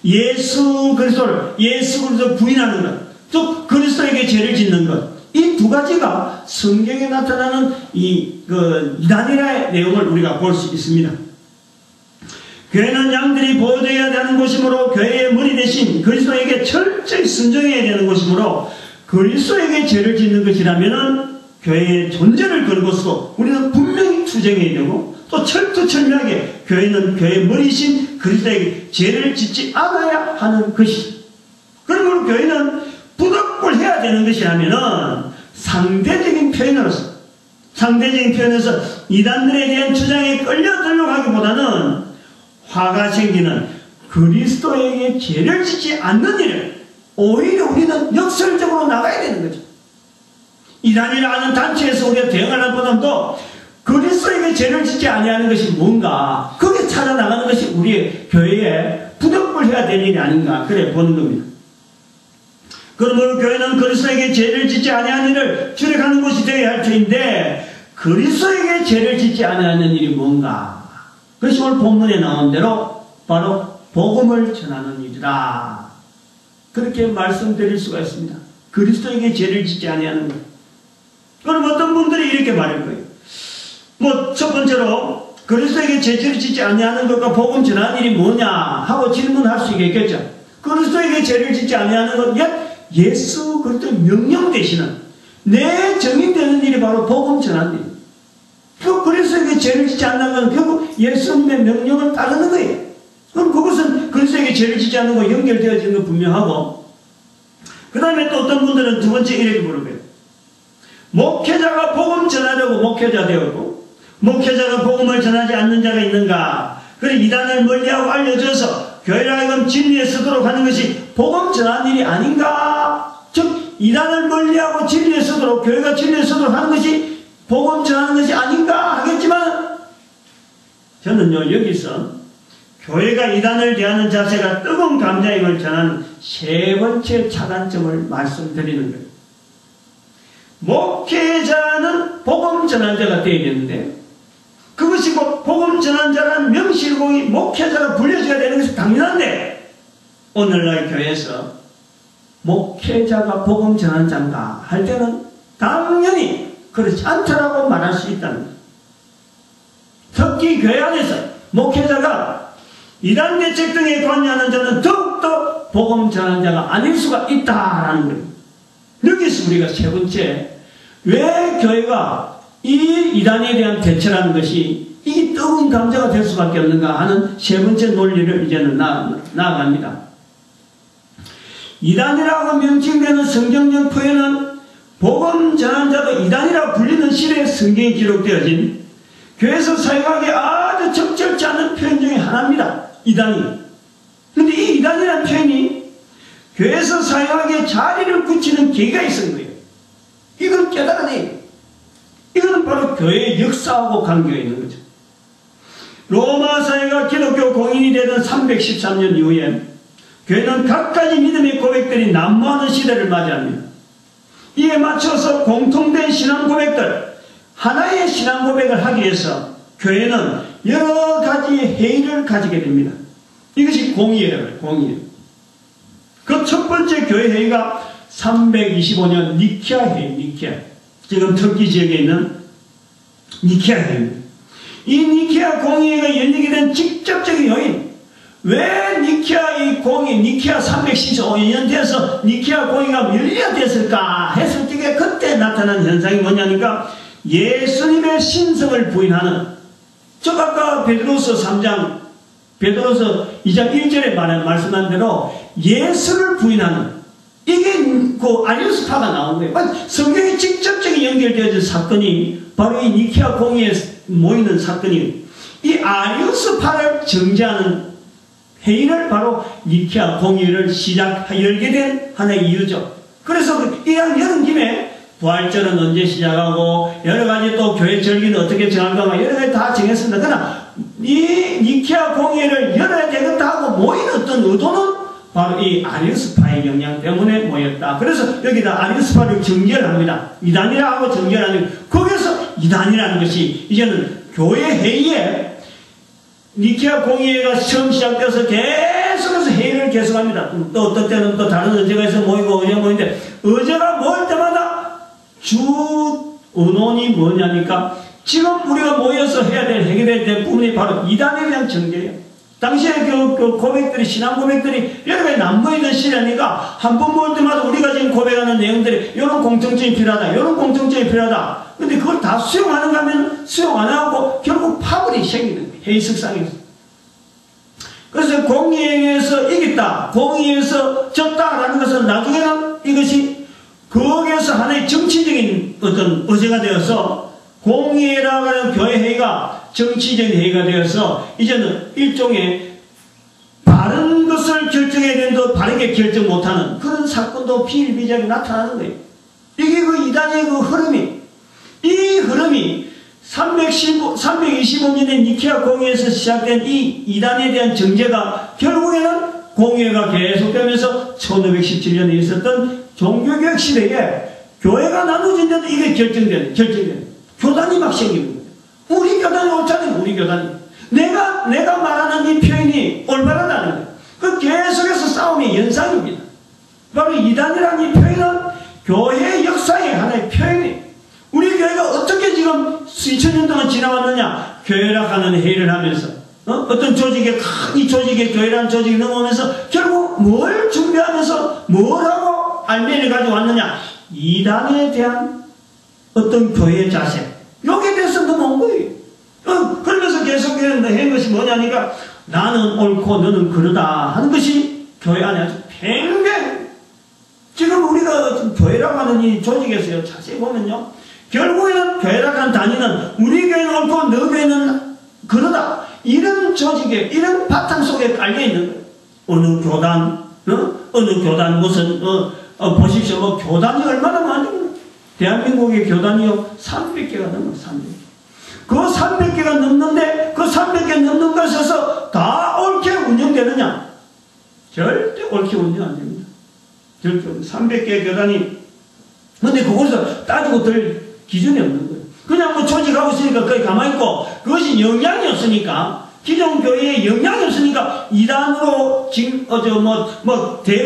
예수 그리스도 부인하는 것, 즉 그리스도에게 죄를 짓는 것, 이 두 가지가 성경에 나타나는 이단이라의 내용을 우리가 볼 수 있습니다. 교회는 양들이 보호되어야 하는 곳이므로 교회의 머리 대신 그리스도에게 철저히 순종해야 되는 곳이므로 그리스도에게 죄를 짓는 것이라면 교회의 존재를 걸고서 우리는 분명히 투쟁해야 되고 또 철두철미하게 교회는 교회의 머리신 그리스도에게 죄를 짓지 않아야 하는 것이 그러므로 교회는 부득불 해야 되는 것이라면 상대적인 표현으로서 상대적인 표현에서 이단들에 대한 주장에 끌려들려고 하기보다는 화가 생기는 그리스도에게 죄를 짓지 않는 일을 오히려 우리는 역설적으로 나가야 되는 거죠. 이단이라는 단체에서 우리가 대응하는 보다도 그리스도에게 죄를 짓지 아니하는 것이 뭔가 거기에 찾아나가는 것이 우리의 교회에 부득불해야 될 일이 아닌가 그래 보는 겁니다. 그러므로 교회는 그리스도에게 죄를 짓지 아니하는 일을 주력하는 것이 되어야 할 터인데 그리스도에게 죄를 짓지 아니하는 일이 뭔가 그것이 오늘 본문에 나온 대로 바로 복음을 전하는 일이다. 그렇게 말씀드릴 수가 있습니다. 그리스도에게 죄를 짓지 아니하는 것. 그럼 어떤 분들이 이렇게 말할 거예요. 뭐 첫 번째로 그리스도에게 죄를 짓지 아니하는 것과 복음 전하는 일이 뭐냐 하고 질문할 수 있겠죠. 그리스도에게 죄를 짓지 아니하는 것, 예수 그리스도의 명령 되시는 내 정인되는 일이 바로 복음 전하는 일. 그 그리스도에게 죄를 짓지 않는 건 결국 예수님의 명령을 따르는 거예요. 그럼 그것은 그리스도에게 죄를 짓지 않는 거 연결되어지는 건 분명하고, 그 다음에 또 어떤 분들은 두 번째 이렇게 물어봐요. 목회자가 복음 전하려고 목회자 되었고 목회자가 복음을 전하지 않는 자가 있는가? 그래 이단을 멀리하고 알려줘서 교회를 하여금 진리에 서도록 하는 것이 복음 전하는 일이 아닌가? 즉 이단을 멀리하고 진리에 서도록 교회가 진리에 서도록 하는 것이 복음 전하는 것이 아닌가 하겠지만, 저는요 여기서 교회가 이단을 대하는 자세가 뜨거운 감자임을 전하는 세 번째 차단점을 말씀드리는 거예요. 목회자는 복음 전환자가 되어야되는데 그것이 곧 복음 전환자라는 명실공히 목회자가 불려져야 되는 것이 당연한데, 오늘날 교회에서 목회자가 복음 전환자인가 할 때는 당연히 그렇지 않다라고 말할 수 있다는 거예요. 특히 교회 안에서 목회자가 이단 대책 등에 관여하는 자는 더욱더 복음 전환자가 아닐 수가 있다라는 거예요. 여기서 우리가 세 번째, 왜 교회가 이 이단에 대한 대처라는 것이 이 뜨거운 감자가 될 수밖에 없는가 하는 세 번째 논리를 이제는 나아갑니다. 이단이라고 명칭되는 성경적 표현은 복음 전환자도 이단이라고 불리는 시대에 성경에 기록되어진 교회에서 사용하기 아주 적절치 않은 표현 중에 하나입니다. 이단이. 그런데 이 이단이라는 표현이 교회에서 사용하기에 자리를 굳히는 계기가 있었던 거예요. 이건 깨달아내요. 이거는 바로 교회의 역사하고 관계가 있는 거죠. 로마 사회가 기독교 공인이 되던 313년 이후에 교회는 갖가지 믿음의 고백들이 난무하는 시대를 맞이합니다. 이에 맞춰서 공통된 신앙 고백들, 하나의 신앙 고백을 하기 위해서 교회는 여러 가지의 회의를 가지게 됩니다. 이것이 공의예요. 공의예요. 그 첫 번째 교회 회의가 325년 니케아 회의, 니케아. 지금 터키 지역에 있는 니케아 회의입니다. 이 니케아 공의회가 열리게 된 직접적인 요인, 왜 니케아 이 공의, 니케아 315년 돼서 니케아 공의가 열려야 됐을까 했을 때 그때 나타난 현상이 뭐냐니까 예수님의 신성을 부인하는, 저 아까 베드로서 3장, 베드로서 2장 1절에 말씀한 대로 예수를 부인하는, 이게 그 아리우스파가 나온 거예요. 성경에 직접적인 연결되어진 사건이 바로 이 니케아 공의에 모이는 사건이, 이 아리우스파를 정죄하는 회의를 바로 니케아 공의를 열게 된 하나의 이유죠. 그래서 이왕 여는 김에 부활절은 언제 시작하고 여러 가지 또 교회 절기는 어떻게 정할까 여러 가지 다 정했습니다. 그러나 이 니케아 공의를 열어야 되겠다 하고 모인 어떤 의도는 바로 이 아리우스파의 영향 때문에 모였다. 그래서 여기다 아리우스파를 정결합니다. 이단이라 하고 정결하는, 거기서 이단이라는 것이 이제는 교회 회의에 니케아 공의회가 처음 시작돼서 계속해서 회의를 계속합니다. 또 어떤 때는 또 다른 의제가에서 모이고 의제가 모이는데, 의제가 모일 때마다 주 의논이 뭐냐니까 지금 우리가 모여서 해야 될, 해결해야 될 부분이 바로 이단에 대한 정죄예요. 당시에 그 고백들이, 신앙 고백들이 여러 가지 난무했던 시대니까 한 번 모일 때마다 우리가 지금 고백하는 내용들이 이런 공통점이 필요하다, 이런 공통점이 필요하다. 근데 그걸 다 수용하는가 하면 수용 안 하고 결국 파벌이 생기는 거예요. 회의석상에서. 그래서 공의회에서 이겼다, 공의회에서 졌다라는 것은 나중에는 이것이 거기에서 하나의 정치적인 어떤 의제가 되어서 공의회라고 하는 교회 회의가 정치적인 회의가 되어서 이제는 일종의 바른 것을 결정해야 되는데 바르게 결정 못하는 그런 사건도 비일비재하게 나타나는 거예요. 이게 그 이단의 그 흐름이, 이 흐름이 325년의 니케아 공의회에서 시작된 이 이단에 대한 정죄가 결국에는 공의회가 계속되면서 1517년에 있었던 종교개혁 시대에 교회가 나눠진다는 이게 결정되는. 교단이 막 생기는 거예요. 우리 교단이 옳다는 우리 교단이. 내가 말하는 이 표현이 올바르다는 거예요. 그 계속해서 싸움의 연상입니다. 바로 이단이라는 이 표현은 교회의 역사의 하나의 표현이에요. 우리 교회가 어떻게 지금 수천 년 동안 지나왔느냐? 교회라고 하는 회의를 하면서 어떤 조직에 큰 이 조직에 교회라는 조직이 넘어오면서 결국 뭘 준비하면서 뭘 하고 알맹이를 가지고 왔느냐? 이단에 대한 어떤 교회의 자세, 여기에 대해서 넘어온 거예요. 그러면서 계속해서 한 것이 뭐냐니까 나는 옳고 너는 그러다 하는 것이 교회 안에 아주 팽팽. 지금 우리가 지금 교회라고 하는 이 조직에서요, 자세히 보면요, 결국에는 교회라고 하는 단위는 우리 교회는 옳고 너 교회는 그러다, 이런 조직에, 이런 바탕 속에 깔려있는 거예요. 어느 교단, 어느 교단 무슨 보십시오. 뭐 교단이 얼마나 많은지. 대한민국의 교단이요 300개가 넘어요. 300개. 그 300개가 넘는데 그 300개 넘는 것에서 다 옳게 운영되느냐? 절대 옳게 운영 안 됩니다. 절대 300개의 교단이, 근데 그것에서 따지고 들 기준이 없는 거예요. 그냥 뭐 조직하고 있으니까 거기 가만히 있고, 그것이 영향이 없으니까, 기존 교회에 영향이 없으니까 이단으로 지금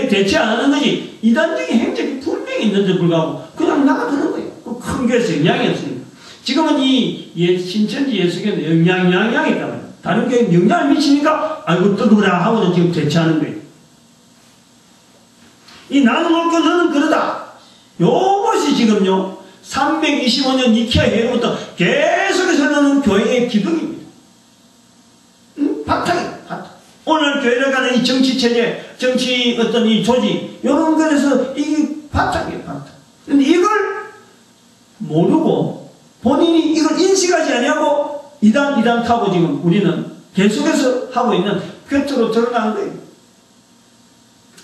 대체 안 하는 거지. 이단적인 행적이 분명히 있는데 불구하고 그냥 나가두는 거예요. 그 큰 교회에서 영향이 없으니까. 지금은 이 신천지 예수교는 영향이 있다고요. 다른 교회에 영향을 미치니까 아이고 뜨거워라 하고는 지금 대체하는 거예요. 이 나는 옳고 너는 그러다. 요것이 지금요 325년 니케아 회의로부터 계속해서 나는 교회의 기둥입니다. 바탕이에요. 바탕. 오늘 교회를 가는 이 정치체제, 정치 어떤 이 조직, 이런 것에서 이게 바탕이에요. 바탕. 근데 이걸 모르고 본인이 이걸 인식하지 아니하고 이단 타고 지금 우리는 계속해서 하고 있는 곁으로 드러나는 거예요.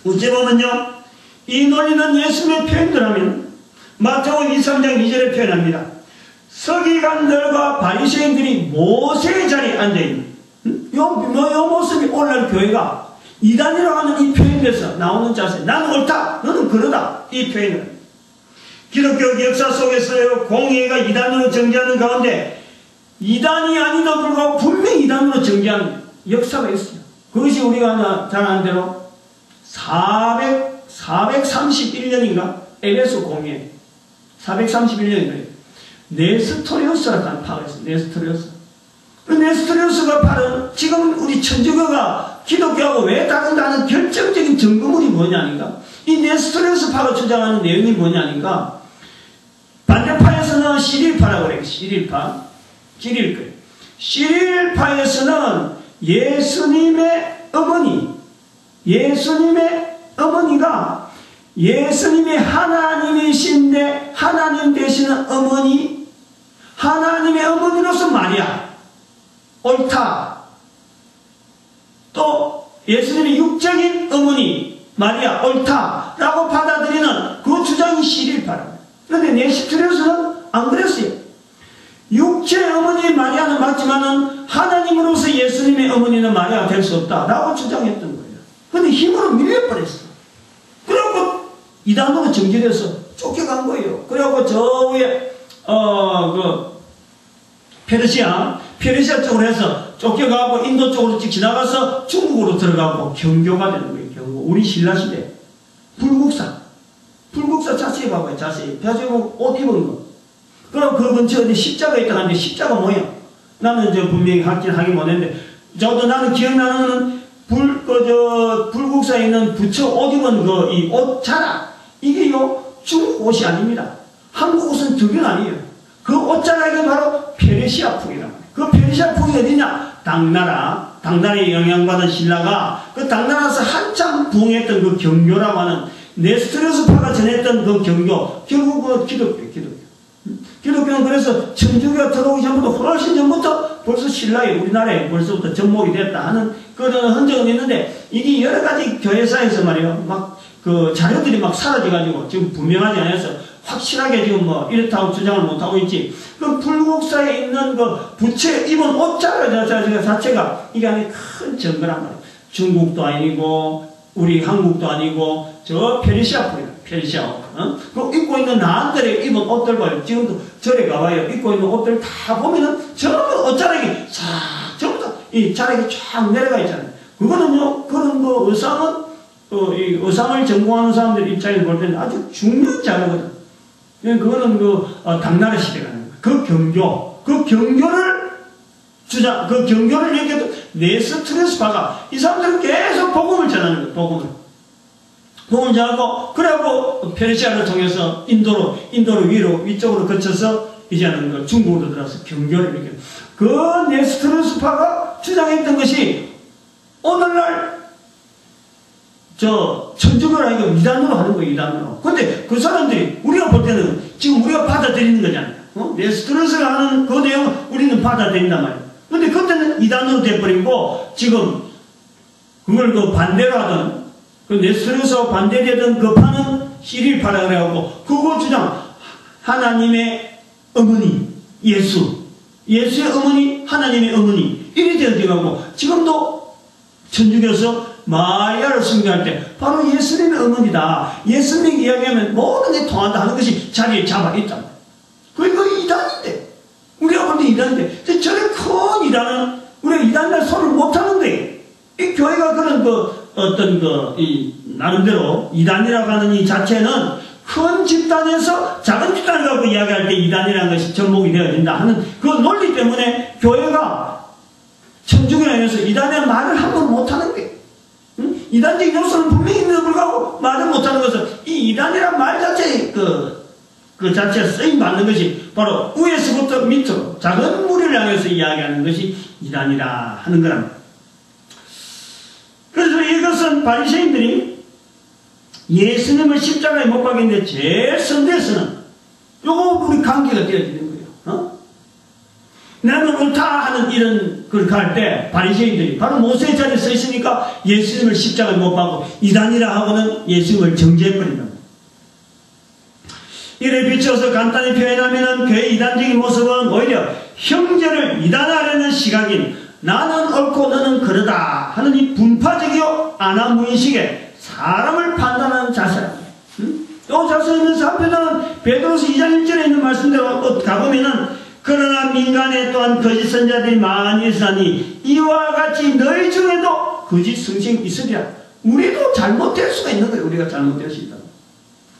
어째 보면요, 이 논리는 예수님의 표현들 하면 마태복음 23장 2절에 표현합니다. 서기관들과 바리새인들이 모세의 자리에 앉아있는 요 모습이 오늘 교회가 이단이라고 하는 이 표현에서 나오는 자세. 나는 옳다, 너는 그러다. 이 표현을. 기독교 역사 속에서요, 공의회가 이단으로 정죄하는 가운데 이단이 아니도 불구하고 분명히 이단으로 정죄하는 역사가 있어요. 그것이 우리가 잘 아는 대로 431년인가? 에베소 공의회. 431년인가요? 네스토리우스라고 하는 파가 있어요. 네스토리우스. 그 네스토리우스가 파는 지금 우리 천주교가 기독교하고 왜 다른다는 결정적인 증거물이 뭐냐니까? 이 네스토리우스 파가 주장하는 내용이 뭐냐니까? 반대파에서는 시릴파라고 그래요. 시릴파. 시릴파에서는 예수님의 어머니가 예수님이 하나님이신데 하나님 되시는 어머니, 하나님의 어머니로서 마리아 옳다. 또 예수님의 육적인 어머니 마리아 옳다라고 받아들이는 그 주장이 시릴파라고. 그런데 네스토리우스는 안 그랬어요. 육체의 어머니 마리아는 맞지만은 하나님으로서 예수님의 어머니는 마리아가 될 수 없다라고 주장했던 거예요. 그런데 힘으로 밀려버렸어. 그래갖고 이단으로 정죄돼서 쫓겨간 거예요. 그래갖고 저 위에 페르시아 쪽으로 해서 쫓겨가고 인도 쪽으로 지나가서 중국으로 들어가고 경교가 되는 거예요. 경고. 우리 신라시대 불국사 자세히 봐봐요. 자세히 보면 옷 입은 거. 그럼 그 근처에 어디 십자가 있다 하는데 십자가 뭐야? 나는 저 분명히 하긴 못했는데 저도 나는 기억나는 불국사에 있는 부처 옷 입은 이 옷 자락, 이게요 중국 옷이 아닙니다. 한국 옷은 득은 아니에요. 그 옷 자락이 바로 페르시아풍이라고. 그 페르시아풍이 어디냐? 당나라에 영향받은 신라가 그 당나라에서 한참 부흥했던 그 경교라고 하는 네스토리우스파가 전했던 그 경교, 결국 그 기독교. 기독교는 그래서 천주교가 들어오기 전부터 훨씬 전부터 벌써 신라에 우리나라에 벌써부터 접목이 됐다 하는 그런 흔적은 있는데 이게 여러 가지 교회사에서 말이에요. 막 그 자료들이 막 사라져가지고 지금 분명하지 않아서 확실하게 지금 뭐 이렇다고 주장을 못하고 있지. 그 불국사에 있는 그 부채 입은 옷 자체가 이게 아니 큰 정거란 말이에요. 중국도 아니고 우리 한국도 아니고 저 페르시아 뿌리다. 페르시아 옷. 그 입고 있는 나한들의 입은 옷들 봐요. 지금도 절에 가봐요. 입고 있는 옷들 다 보면은 전부 옷자락이 싹 전부 다 이 자락이 쫙 내려가 있잖아요. 그거는요 그런 그 의상은 이 의상을 전공하는 사람들 입장에서 볼 때는 아주 중요한 자료거든. 그거는 당나라 시대가 아닌 거야. 그 경교를 그 경교를 얘기해도 네스트레스파가 이 사람들은 계속 복음을 전하는 거야. 복음을 전하고 그래갖고 페르시아를 통해서 인도로 위쪽으로 거쳐서 이제는 그 중국으로 들어가서 경교를 이렇게 그 네스트레스파가 주장했던 것이 오늘날 천주교를 아니고 이단으로 하는 거예요, 이단으로. 근데 그 사람들이, 우리가 볼 때는 지금 우리가 받아들이는 거잖아요. 네스트로스가 하는 그 내용을 우리는 받아들인단 말이에요. 근데 그때는 이단으로 돼버리고, 지금 그걸 그 반대로 하던, 그 네스트로스와 반대되던 그 파는 시릴파라 그래갖고, 그거 주장, 하나님의 어머니, 예수의 어머니, 하나님의 어머니, 이리 되어지고, 지금도 천주교에서 마리아를 숭배할 때 바로 예수님의 어머니다. 예수님 이야기하면 모든 게 통한다 하는 것이 자리에 잡아 있다. 그거 이단인데 우리가 볼 때 이단인데 저래 큰 이단은 우리가 이단이라 손을 못하는 거예요. 이 교회가 그런 이 나름대로 이단이라고 하는 이 자체는 큰 집단에서 작은 집단을 갖고 이야기할 때 이단이라는 것이 접목이 되어진다 하는 그 논리 때문에 교회가 천주교에서 이단의 말을 한번 못하는 거예요. 이단적인 요소는 분명히 있는데 불구하고 말을 못하는 것은 이 이단이란 말 자체의 그 자체에 쓰임받는 것이 바로 위에서부터 밑으로 작은 무리를 향해서 이야기하는 것이 이단이라 하는 거랍니다. 그래서 이것은 바리새인들이 예수님을 십자가에 못 박았는데 제일 선대에서는 요거 우리 관계가 되어지는 거예요. 나는 옳다 하는 이런 걸 갈 때 바리새인들이 바로 모세의 자리에 서 있으니까 예수님을 십자가에 못 박고 이단이라 하고는 예수님을 정죄해버린다. 이를 비춰서 간단히 표현하면 교회 이단적인 모습은 오히려 형제를 이단하려는 시각인 나는 옳고 너는 그러다 하는 이 분파적이요 안하무인식의 사람을 판단하는 자세랍니다. 또 자세히면서 한편으로는 베드로서 2장 1절에 있는 말씀대로 또 가보면은 그러나 민간에 또한 거짓 선자들이 많이 있으니 이와 같이 너희 중에도 거짓 성신이 있으리라. 우리도 잘못될 수가 있는 거예요. 우리가 잘못될 수 있다.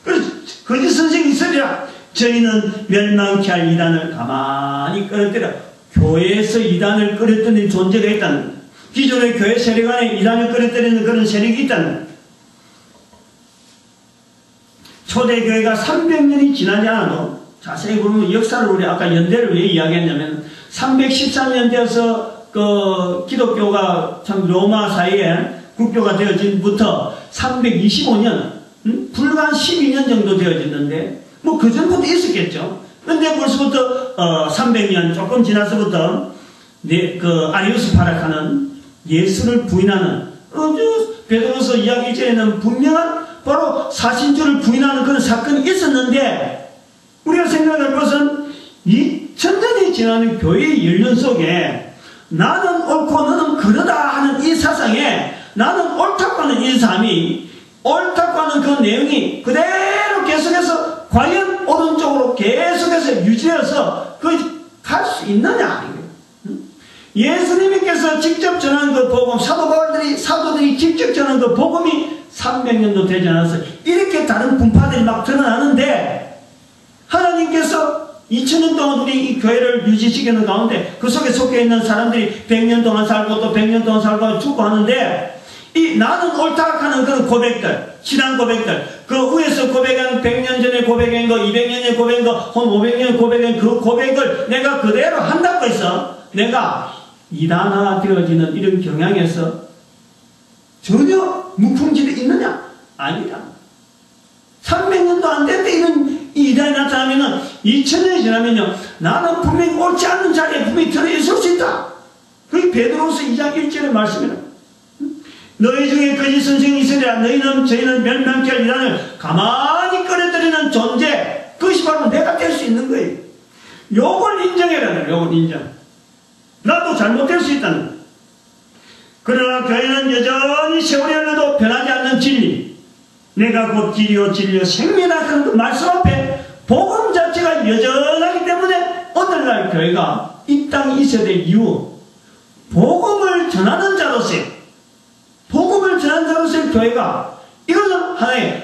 그래서 거짓 성신이 있으리라. 저희는 멸망케 할 이단을 가만히 끌어들여 교회에서 이단을 끌어들이는 존재가 있다는 거예요. 기존의 교회 세력 안에 이단을 끌어들이는 그런 세력이 있다는 거예요. 초대교회가 300년이 지나지 않아도 자세히 보면 역사를 우리 아까 연대를 왜 이야기했냐면 313년 되어서 그 기독교가 참 로마 사이에 국교가 되어진부터 325년 불과 한 12년 정도 되어졌는데 뭐 그 전부터 있었겠죠. 그런데 벌써부터 300년 조금 지나서부터 그 아리우스 파락하는 예수를 부인하는 베드로서 이야기 전에는 분명한 바로 사신주를 부인하는 그런 사건이 있었는데 우리가 생각할 것은 2000년이 지나는 교회의 연륜 속에 나는 옳고 너는 그러다 하는 이 사상에 나는 옳다고 하는 이 삶이 옳다고 하는 그 내용이 그대로 계속해서 과연 오른쪽으로 계속해서 유지해서 갈 수 있느냐. 예수님께서 직접 전한 그 복음, 사도들이 직접 전한 그 복음이 300년도 되지 않아서 이렇게 다른 분파들이 막 드러나는데 하나님께서 2000년 동안 우리 이 교회를 유지시키는 가운데 그 속에 속해 있는 사람들이 100년 동안 살고 또 100년 동안 살고 죽고 하는데 이 나는 옳다 하는 그런 고백들, 신앙 고백들, 그 위에서 고백한 100년 전에 고백한 거, 200년 전에 고백한 거, 한 500년 고백한 그 고백을 내가 그대로 한다고 해서 내가 이단화 되어지는 이런 경향에서 전혀 무풍지대 있느냐? 아니다. 300년도 안 됐는데 이런 이단이 나타나면은 그러면 2000년이 지나면요, 나는 분명히 옳지 않은 자리에 분명히 들어있을 수 있다. 그게 베드로서 2장 1절의 말씀이라. 너희 중에 거짓 선생이 있으리라. 저희는 멸망케 할 이단을 가만히 끌어들이는 존재, 그것이 바로 내가 될 수 있는 거예요. 요걸 인정해라는 거예요. 요걸 인정. 나도 잘못될 수 있다는 거예요. 그러나 교회는 여전히 세월이 흘러도 변하지 않는 진리, 내가 곧 길이요 진리요 생명이라 하는 그 말씀 앞에 복음 자체가 여전하기 때문에 오늘날 교회가 이 땅에 있어야 될 이유, 복음을 전하는 자로서의 교회가, 이것은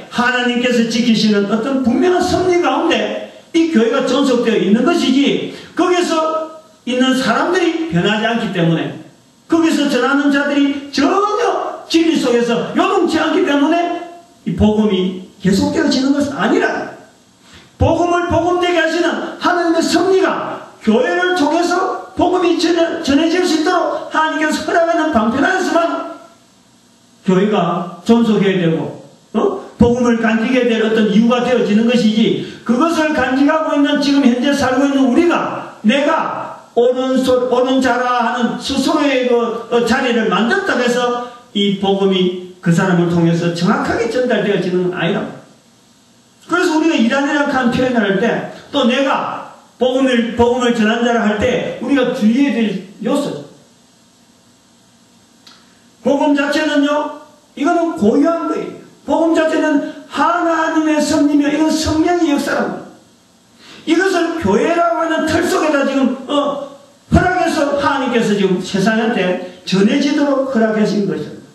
하나님께서 지키시는 어떤 분명한 섭리 가운데 이 교회가 존속되어 있는 것이지, 거기서 있는 사람들이 변하지 않기 때문에, 거기서 전하는 자들이 전혀 진리 속에서 요동치 않기 때문에 이 복음이 계속되어지는 것은 아니라, 복음을 복음되게 하시는 하나님의 섭리가 교회를 통해서 복음이 전해질 수 있도록 하나님께서 허락하는 방편 안에서만 교회가 존속해야 되고, 복음을 간직해야 될 어떤 이유가 되어지는 것이지, 그것을 간직하고 있는 지금 현재 살고 있는 우리가, 내가 옳은 자라 하는 스스로의 그 자리를 만든다고 해서 이 복음이 그 사람을 통해서 정확하게 전달되어지는 건 아니라. 그래서 우리가 이단이라고 하는 표현을 할 때, 또 내가 복음을 전한 자라 할 때 우리가 주의해야 될 요소죠. 복음 자체는요, 이거는 고유한 거예요. 복음 자체는 하나님의 섭리며 이건 성령의 역사랍니다. 이것을 교회라고 하는 틀 속에다 지금 허락해서 하나님께서 지금 세상한테 전해지도록 허락하신 것입니다.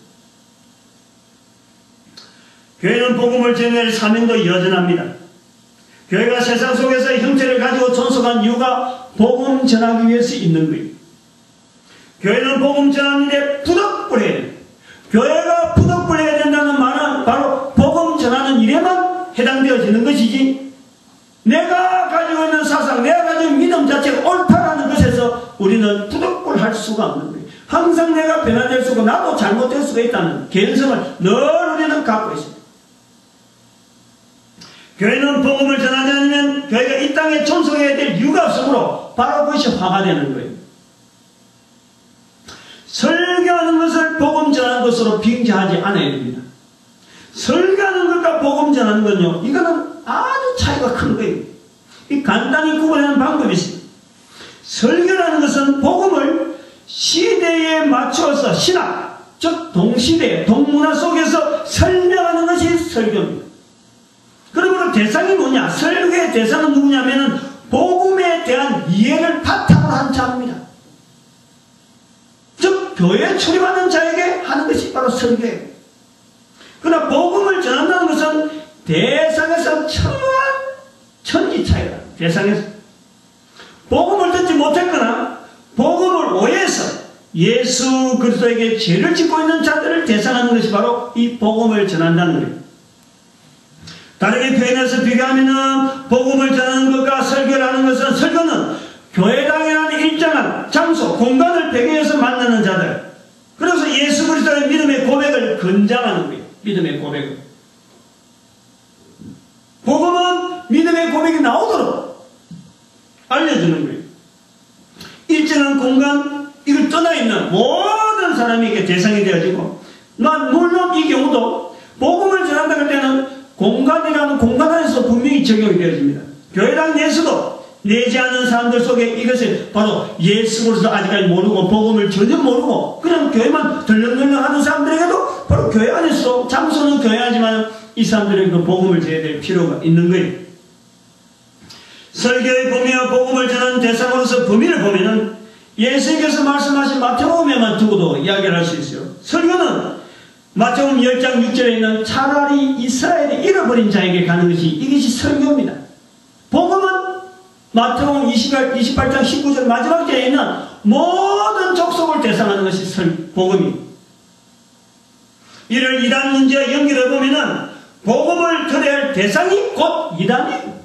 교회는 복음을 전할 사명도 여전합니다. 교회가 세상 속에서 형태를 가지고 존속한 이유가 복음 전하기 위해서 있는 거예요. 교회는 복음 전하는데 부득불해야 돼요. 교회가 부득불해야 된다는 말은 바로 복음 전하는 일에만 해당되어지는 것이지, 내가 가지고 있는 사상, 내가 가지고 있는 믿음 자체가 옳다라는 것에서 우리는 부득불할 수가 없는 거예요. 항상 내가 변화될 수가, 나도 잘못될 수가 있다는 개연성을 늘 우리는 갖고 있습니다. 교회는 복음을 전하지 않으면 교회가 이 땅에 존속해야 될 이유가 없으므로 바로 그것이 화가 되는 거예요. 설교하는 것을 복음 전하는 것으로 빙자하지 않아야 됩니다. 설교하는 것과 복음 전하는 건요, 이거는 아주 차이가 큰 거예요. 이 간단히 구분하는 방법이 있습니다. 설교라는 것은 복음을 시대에 맞춰서 신학, 즉 동시대, 동문화 속에서 설명하는 것이 설교입니다. 그러므로 대상이 뭐냐? 설교의 대상은 누구냐면은 복음에 대한 이해를 바탕으로 한 자입니다. 즉 교회에 출입하는 자에게 하는 것이 바로 설교예요. 그러나 복음을 전한다는 것은 대상에서 천지 차이다. 대상에서 복음을 듣지 못했거나 복음을 오해해서 예수 그리스도에게 죄를 짓고 있는 자들을 대상하는 것이 바로 이 복음을 전한다는 거예요. 다르게 표현해서 비교하면은 복음을 전하는 것과 설교를 하는 것은, 설교는 교회당이라는 일정한 장소, 공간을 배경해서 만나는 자들, 그래서 예수 그리스도의 믿음의 고백을 권장하는 거예요. 믿음의 고백을. 복음은 믿음의 고백이 나오도록 알려주는 거예요. 일정한 공간, 이걸 떠나 있는 모든 사람에게 대상이 되어지고, 물론 이 경우도 복음을 전한다고 할 때는 공간이라는 공간 안에서 분명히 적용이 되어집니다. 교회당 내에서도 내지 않은 사람들 속에 이것을 바로 예수 그리스도 아직까지 모르고 복음을 전혀 모르고 그냥 교회만 덜렁덜렁 하는 사람들에게도 바로 교회 안에서, 장소는 교회하지만 이 사람들에게 그 복음을 전해야 될 필요가 있는 거예요. 설교의 범위와 복음을 전하는 대상으로서 범위를 보면은 예수님께서 말씀하신 마태복음에만 두고도 이야기를 할 수 있어요. 설교는 마태복음 10장 6절에 있는 차라리 이스라엘이 잃어버린 자에게 가는 것이, 이것이 설교입니다. 복음은 마태복음 28장 19절 마지막 절에 있는 모든 족속을 대상하는 것이 복음입니다. 이를 이단 문제와 연결해 보면은 복음을 들어야 할 대상이 곧 이단이에요.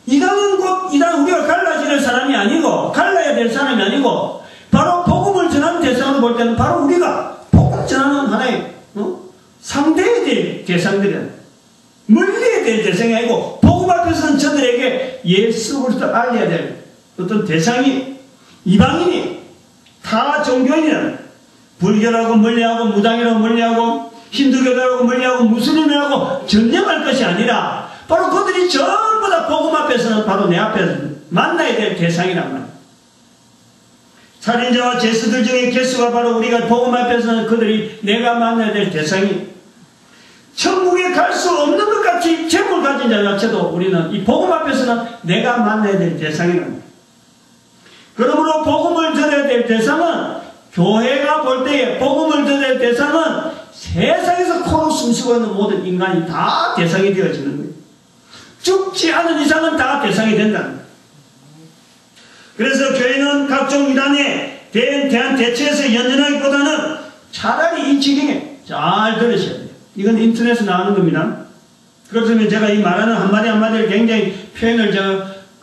이단은 곧 우리가 갈라질 사람이 아니고, 갈라야 될 사람이 아니고, 바로 복음을 전하는 대상으로 볼 때는 바로 우리가 복음 전하는 하나의 상대해야 될 대상들이야. 멀리해야 될 대상이 아니고, 복음 앞에서는 저들에게 예수 그리스도를 알려야 될 어떤 대상이 이방인이 타 종교인이란 불교라고 멀리하고 무당이라고 멀리하고 힌두교라고 멀리하고 무슬림이라고 전념할 것이 아니라 바로 그들이 전부 다 복음 앞에서는 바로 내 앞에서 만나야 될 대상이란 말이에요. 살인자와 죄수들 중에 개수가 바로 우리가 복음 앞에서는 그들이 내가 만나야 될 대상이 천국에 갈 수 없는 것 같이 재물 가진 자 자체도 우리는 이 복음 앞에서는 내가 만나야 될 대상이란 말이에요. 그러므로 복음을 들어야 될 대상은 교회가 볼 때에 복음을 들어야 될 대상은 세상에서 코로 숨쉬고 있는 모든 인간이 다 대상이 되어지는 거예요. 죽지 않은 이상은 다 대상이 된다는 거예요. 그래서 교회는 각종 이단에 대한 대처에서 연연하기보다는 차라리 이 지경에 잘 들으셔야 돼요. 이건 인터넷에 나오는 겁니다. 그렇다면 제가 이 말하는 한마디 한마디를 굉장히 표현을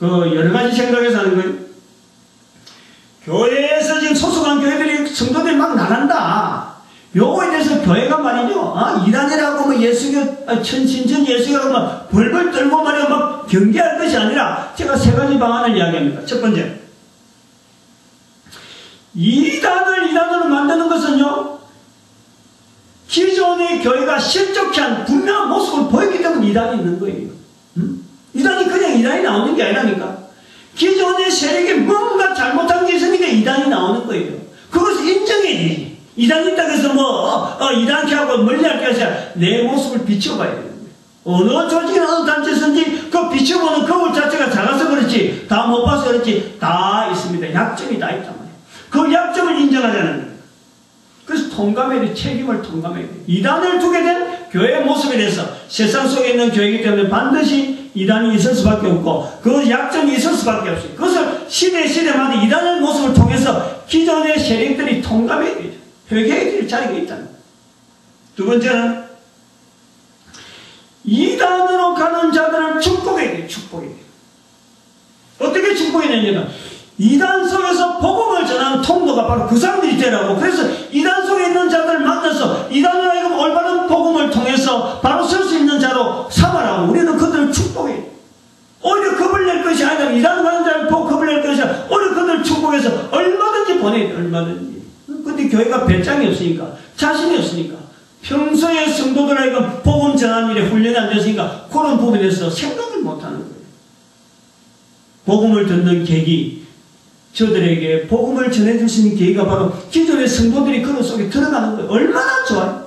여러 가지 생각해서 하는 거예요. 교회에서 지금 소속한 교회들이 성도들이 막 나간다. 요거에 대해서 교회가 말이죠. 이단이라고 뭐 예수교, 천신천 예수교라고 막 벌벌 떨고 말이야 막 경계할 것이 아니라 제가 세 가지 방안을 이야기합니다. 첫 번째. 이단으로 만드는 것은요, 기존의 교회가 실족히 한 분명한 모습을 보였기 때문에 이단이 있는 거예요. 이단이 그냥 이단이 나오는 게 아니라니까. 기존의 세력에 뭔가 잘못한 게 있으니까 이단이 나오는 거예요. 그것을 인정해야 되지. 이단이 있다고 해서 이단케 하고 멀리할 게 아니라 내 모습을 비춰봐야 되는 거예요. 어느 조직이나 어느 단체든지 그 비춰보는 거울 자체가 작아서 그렇지, 다 못 봐서 그렇지, 다 있습니다. 약점이 다 있단 말이에요. 그 약점을 인정하자는 거예요. 그래서 통감해야 돼. 책임을 통감해야 돼. 이단을 두게 된 교회의 모습에 대해서 세상 속에 있는 교회이기 때문에 반드시 이단이 있을 수밖에 없고 그 약점이 있을 수밖에 없어요. 그것을 시대마다 이단의 모습을 통해서 기존의 세력들이 통감해야 되죠. 회개해야 될 자리가 있다는 거예요. 두 번째는 이단으로 가는 자들을 축복해야 돼요. 축복해야 돼요. 어떻게 축복해야 되냐면 이단 속에서 복음을 전하는 통로가 바로 그 사람들이 되라고. 그래서 이단 속에 있는 자들을 만나서 이단으로 하여금 올바른 복음을 통해서 바로 설 수 있는 자로 삼아라고. 우리는 그들을 축복해. 오히려 겁을 낼 것이 아니라 이단으로 하는 자를 보고 겁을 낼 것이 아니라 오히려 그들을 축복해서 얼마든지 보내야 돼. 얼마든지. 근데 교회가 배짱이 없으니까, 자신이 없으니까, 평소에 성도들 하여금 복음 전하는 일에 훈련이 안 됐으니까 그런 부분에서 생각을 못하는 거예요. 복음을 듣는 계기, 저들에게 복음을 전해줄 수 있는 계기가 바로 기존의 성도들이 그런 속에 들어가는 거예요. 얼마나 좋아요.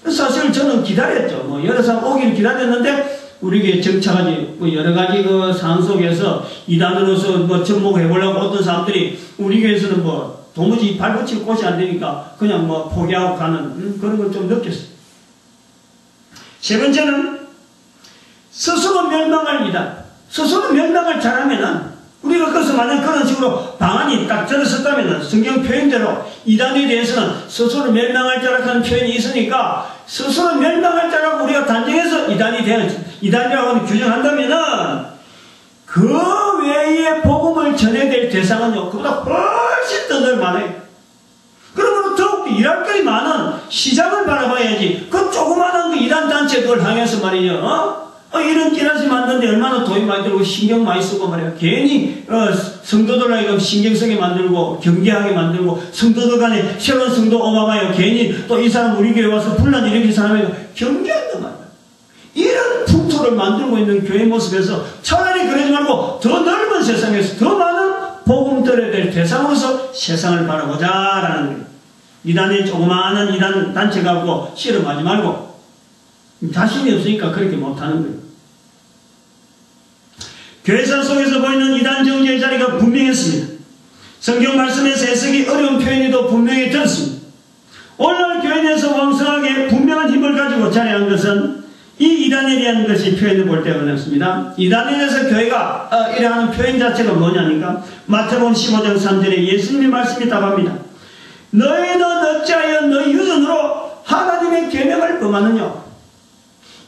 사실 저는 기다렸죠. 여러 사람 오기를 기다렸는데 우리에게 정착하지 여러 가지 그 상황 속에서 이단으로서 접목해보려고 어떤 사람들이 우리 교회에서는 도무지 발붙일 곳이 안 되니까 그냥 포기하고 가는 그런 걸 좀 느꼈어요. 세 번째는 스스로 멸망할 이단. 스스로 멸망을 잘하면은 우리가 그것을 만약 그런 식으로 방안이 딱 들었었다면 성경 표현대로 이단에 대해서는 스스로 멸망할 자라고 하는 표현이 있으니까 스스로 멸망할 자라고 우리가 단정해서 이단이라고 규정한다면은 그 외에 복음을 전해야 될 대상은요, 그보다 훨씬 더 넓어요. 그러므로 더욱 일할 것이 많은 시장을 바라봐야지. 그 조그마한 그 이단 단체들 향해서 말이죠. 이런 끼라시 만드는데 얼마나 돈이 많이 들고 신경 많이 쓰고 말이야. 괜히 성도들 하여금 신경 쓰게 만들고 경계하게 만들고 성도들 간에 새로운 성도 오마마요. 괜히 또 이 사람 우리 교회 와서 분란 일으킨 사람에게 경계한단 말이야. 이런 풍토를 만들고 있는 교회 모습에서 차라리 그러지 말고 더 넓은 세상에서 더 많은 복음 들어야 될 대상으로서 세상을 바라보자라는 거예요. 이단의 조그마한 이단 단체 갖고 씨름하지 말고 자신이 없으니까 그렇게 못하는 거예요. 교회사 속에서 보이는 이단 정죄의 자리가 분명했습니다. 성경 말씀에서 해석이 어려운 표현이도 분명히 들었습니다. 오늘날 교회 내에서 왕성하게 분명한 힘을 가지고 자리한 것은 이 이단에 대한 것이 표현해 볼 때가 어렵습니다. 이단에 대해서 교회가 이러한 표현 자체가 뭐냐니까 마태복음 15장 3절에 예수님의 말씀이 답합니다. 너희는 어찌하여 너희 유전으로 하나님의 계명을 범하느냐.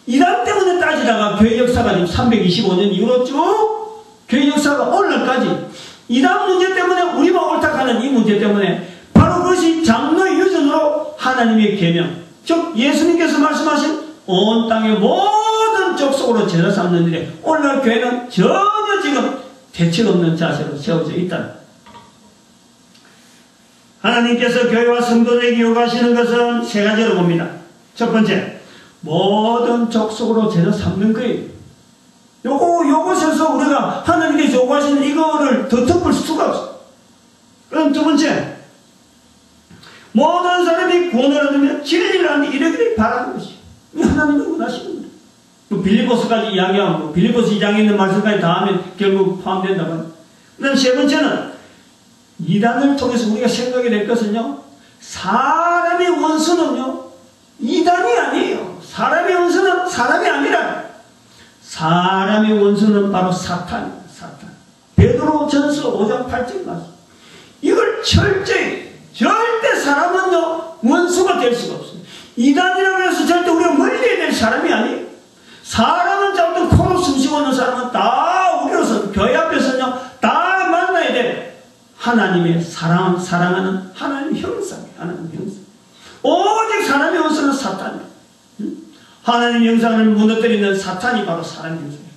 이단 때문에 따지다가 교회 역사가 지금 325년 이후로 쭉 교회 역사가 오늘까지 이단 문제 때문에 우리만 옳다하는 이 문제 때문에 바로 그것이 장로의 유전으로 하나님의 계명, 즉 예수님께서 말씀하신 온 땅의 모든 족속으로 제사 삼는 일에 오늘날 교회는 전혀 지금 대책 없는 자세로 세워져 있다. 하나님께서 교회와 성도들에게 요구하시는 것은 세 가지로 봅니다. 첫 번째, 모든 족속으로 제자 삼는 거예요. 요것에서 우리가 하나님께서 요구하시는 이거를 더 덮을 수가 없어. 그럼 두 번째, 모든 사람이 구원을 얻으면 진리를 하는 이르기를 바라는 것이 하나님을 원하시는 거예요. 빌립보서까지 이야기하고 빌립보서 2장에 있는 말씀까지 다 하면 결국 포함된다고. 그 다음 세 번째는 이단을 통해서 우리가 생각이 될 것은요, 사람의 원수는요 이단이 아니에요. 사람의 원수는 사람이 아니라 사람의 원수는 바로 사탄입니다. 사탄. 베드로 전서 5장 8절 말씀. 이걸 절대 사람은요 원수가 될 수가 없어요. 이단이라고 해서 절대 우리가 멀리해야 될 사람이 아니에요. 사람은 잘못된 코로 숨쉬고 있는 사람은 다 우리로서 교회 앞에서는요 다 만나야 돼. 하나님의 사랑하는 하나님의 형상이에요. 하나님의 형상. 오직 사람의 원수는 사탄이에요. 하나님의 형상을 무너뜨리는 사탄이 바로 사람의 형상이에요.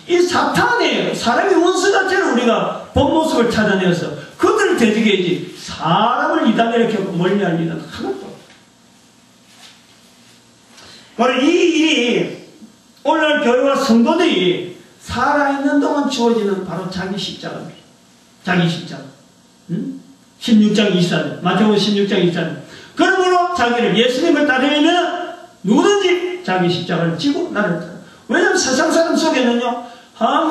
이 사탄의 사람의 원수 자체를 우리가 본 모습을 찾아내어서 그들을 되지게야지 사람을 이단이라 겪고 멀리할 일은 하나도 없어요. 바로 이 일이 오늘날 교회와 성도들이 살아있는 동안 주어지는 바로 자기 십자가입니다. 자기 십자가. 16장 24절. 마태복음 16장 24절. 그러므로 자기를 예수님을 따르려면 누구든지 자기 십자가를 지고 나를 따라. 왜냐하면 세상 사람 속에는요,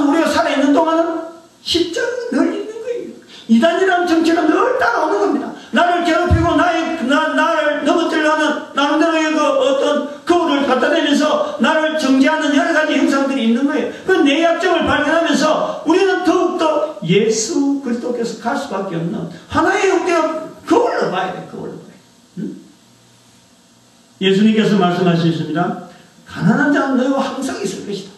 우리가 살아있는 동안은 십자가가 늘 있는 거예요. 이단이라는 정체가 늘 따라오는 겁니다. 나를 괴롭히고 나를 넘어뜨리려는 나름대로의 어떤 거울을 갖다 대면서 나를 정죄하는 여러 가지 형상들이 있는 거예요. 그 내 약점을 발견하면서 우리는 더욱더 예수 그리스도께서 갈 수밖에 없는 하나의 형태가 거울로 봐야 돼. 거울로 봐야 돼. 예수님께서 말씀하셨습니다. 가난한 자는 너희와 항상 있을 것이다.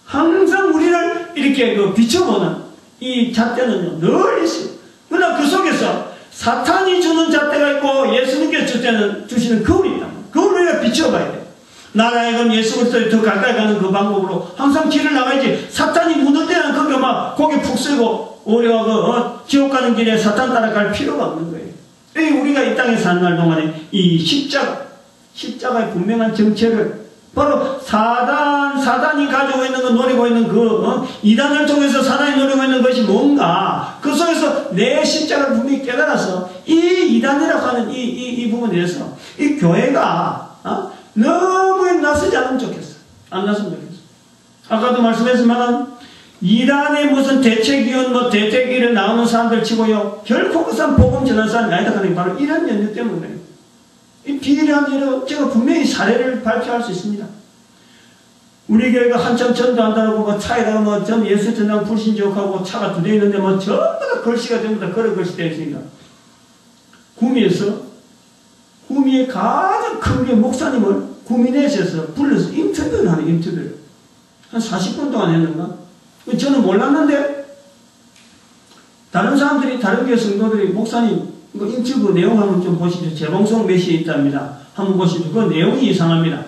항상 우리를 이렇게 비춰보는 이 잣대는요 늘 있어요. 그러나 그 속에서 사탄이 주는 잣대가 있고 예수님께서 주시는 거울이 있다. 그걸 우리가 비춰봐야 돼. 나라에건 예수 그리스도에 더 가까이 가는 그 방법으로 항상 길을 나가야지. 사탄이 무너뜨리는 거기 막 고개 푹 쓰고 우리가 지옥 가는 길에 사탄 따라갈 필요가 없는 거예요. 우리가 이 땅에 사는 날 동안에 이 십자가의 분명한 정체를 바로 사단이 가지고 있는 노리고 있는 이단을 통해서 사단이 노리고 있는 것이 뭔가 그 속에서 내 십자가를 분명히 깨달아서 이 이단이라고 하는 이 부분에 대해서 이 교회가 너무 나서지 않으면 좋겠어. 안 났으면 좋겠어. 아까도 말씀했지만 이단의 무슨 대책위원 대책위를 나오는 사람들 치고요 결코 그 사람 복음 전하는 사람이 아니다 하는 게 바로 이런 연유 때문에 이 비일한 일을 제가 분명히 사례를 발표할 수 있습니다. 우리 교회가 한참 전도한다고 차에다가 전 예수 전당 불신지옥하고 차가 2대 있는데 전부 다 글씨가 전부 다 그런 글씨 되어 있으니까 구미에 가장 큰 게 목사님을 구미넷에서 불러서 인터뷰를 하는 인터뷰를 한 40분 동안 했는가? 저는 몰랐는데 다른 사람들이 다른 교회 성도들이 목사님 이거 인터뷰 내용 한번 좀 보시죠. 재봉송 메시에 있답니다. 한번 보시죠. 그 내용이 이상합니다.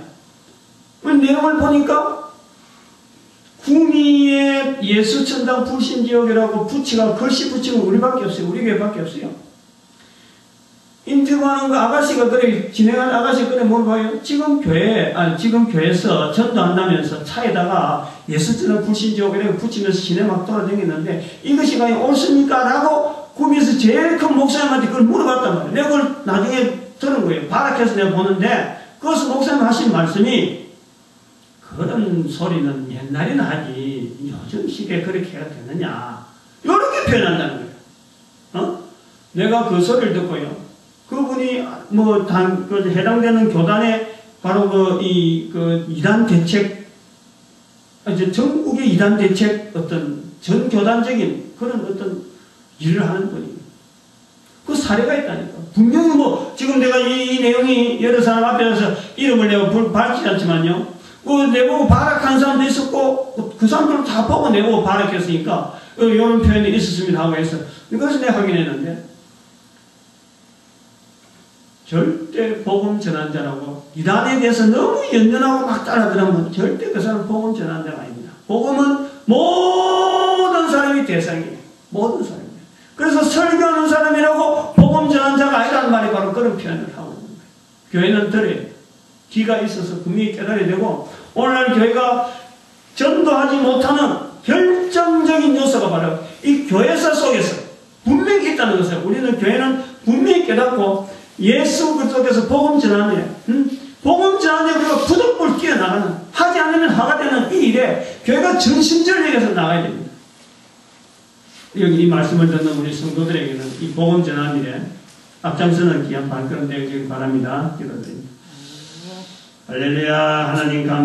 그 내용을 보니까 구미의 예수천당 불신지역이라고 글씨 붙이고 우리밖에 없어요. 우리 교회밖에 없어요. 인터뷰하는 거 아가씨가 진행하는 아가씨가 물어봐요. 지금 교회에서 전도한다면서 차에다가 예수천당 불신지역이라고 붙이면서 시내 막 돌아다니는데 이것이 과연 옳습니까? 라고 구미에서 제일 큰 목사님한테 그걸 물어봤단 말이에요. 내가 그걸 나중에 들은 거예요. 발악해서 내가 보는데 그것을 목사님 하신 말씀이 그런 소리는 옛날에는 하지 요즘 시대에 그렇게 해야 되느냐 이렇게 표현한다는 거예요. 내가 그 소리를 듣고요. 그분이 해당되는 교단에 바로 이단 대책 전국의 이단 대책 전 교단적인 그런 일을 하는 분이에요. 그 사례가 있다니까. 분명히 지금 내가 이 내용이 여러 사람 앞에서 이름을 내가 밝히지 않지만요. 내보고 발악한 사람도 있었고, 그 사람들을 다 보고 내보고 발악했으니까, 이런 표현이 있었습니다 하고 해서, 이것을 내가 확인했는데, 절대 복음 전환자라고, 이단에 대해서 너무 연연하고 막 따라들으면 절대 그 사람은 복음 전환자가 아닙니다. 복음은 모든 사람이 대상이에요. 모든 사람이에요. 그래서 설교하는 사람이라고 복음 전하는 자가 아니라는 말이 바로 그런 표현을 하고 있는 거예요. 교회는 들어야 돼요. 귀가 있어서 분명히 깨달아야 되고, 오늘날 교회가 전도하지 못하는 결정적인 요소가 바로 이 교회사 속에서 분명히 있다는 것을, 우리는 교회는 분명히 깨닫고 예수 그리스도께서 복음 전하는 복음 전하는 그리고 부득불 뛰어나가는, 하지 않으면 화가 되는 이 일에 교회가 전심전력에서 나가야 됩니다. 여기 이 말씀을 듣는 우리 성도들에게는 이 복음 전하는 일에 앞장서는 귀한 발걸음 되기를 바랍니다. 기도드립니다. 할렐루야. 하나님 감사합니다.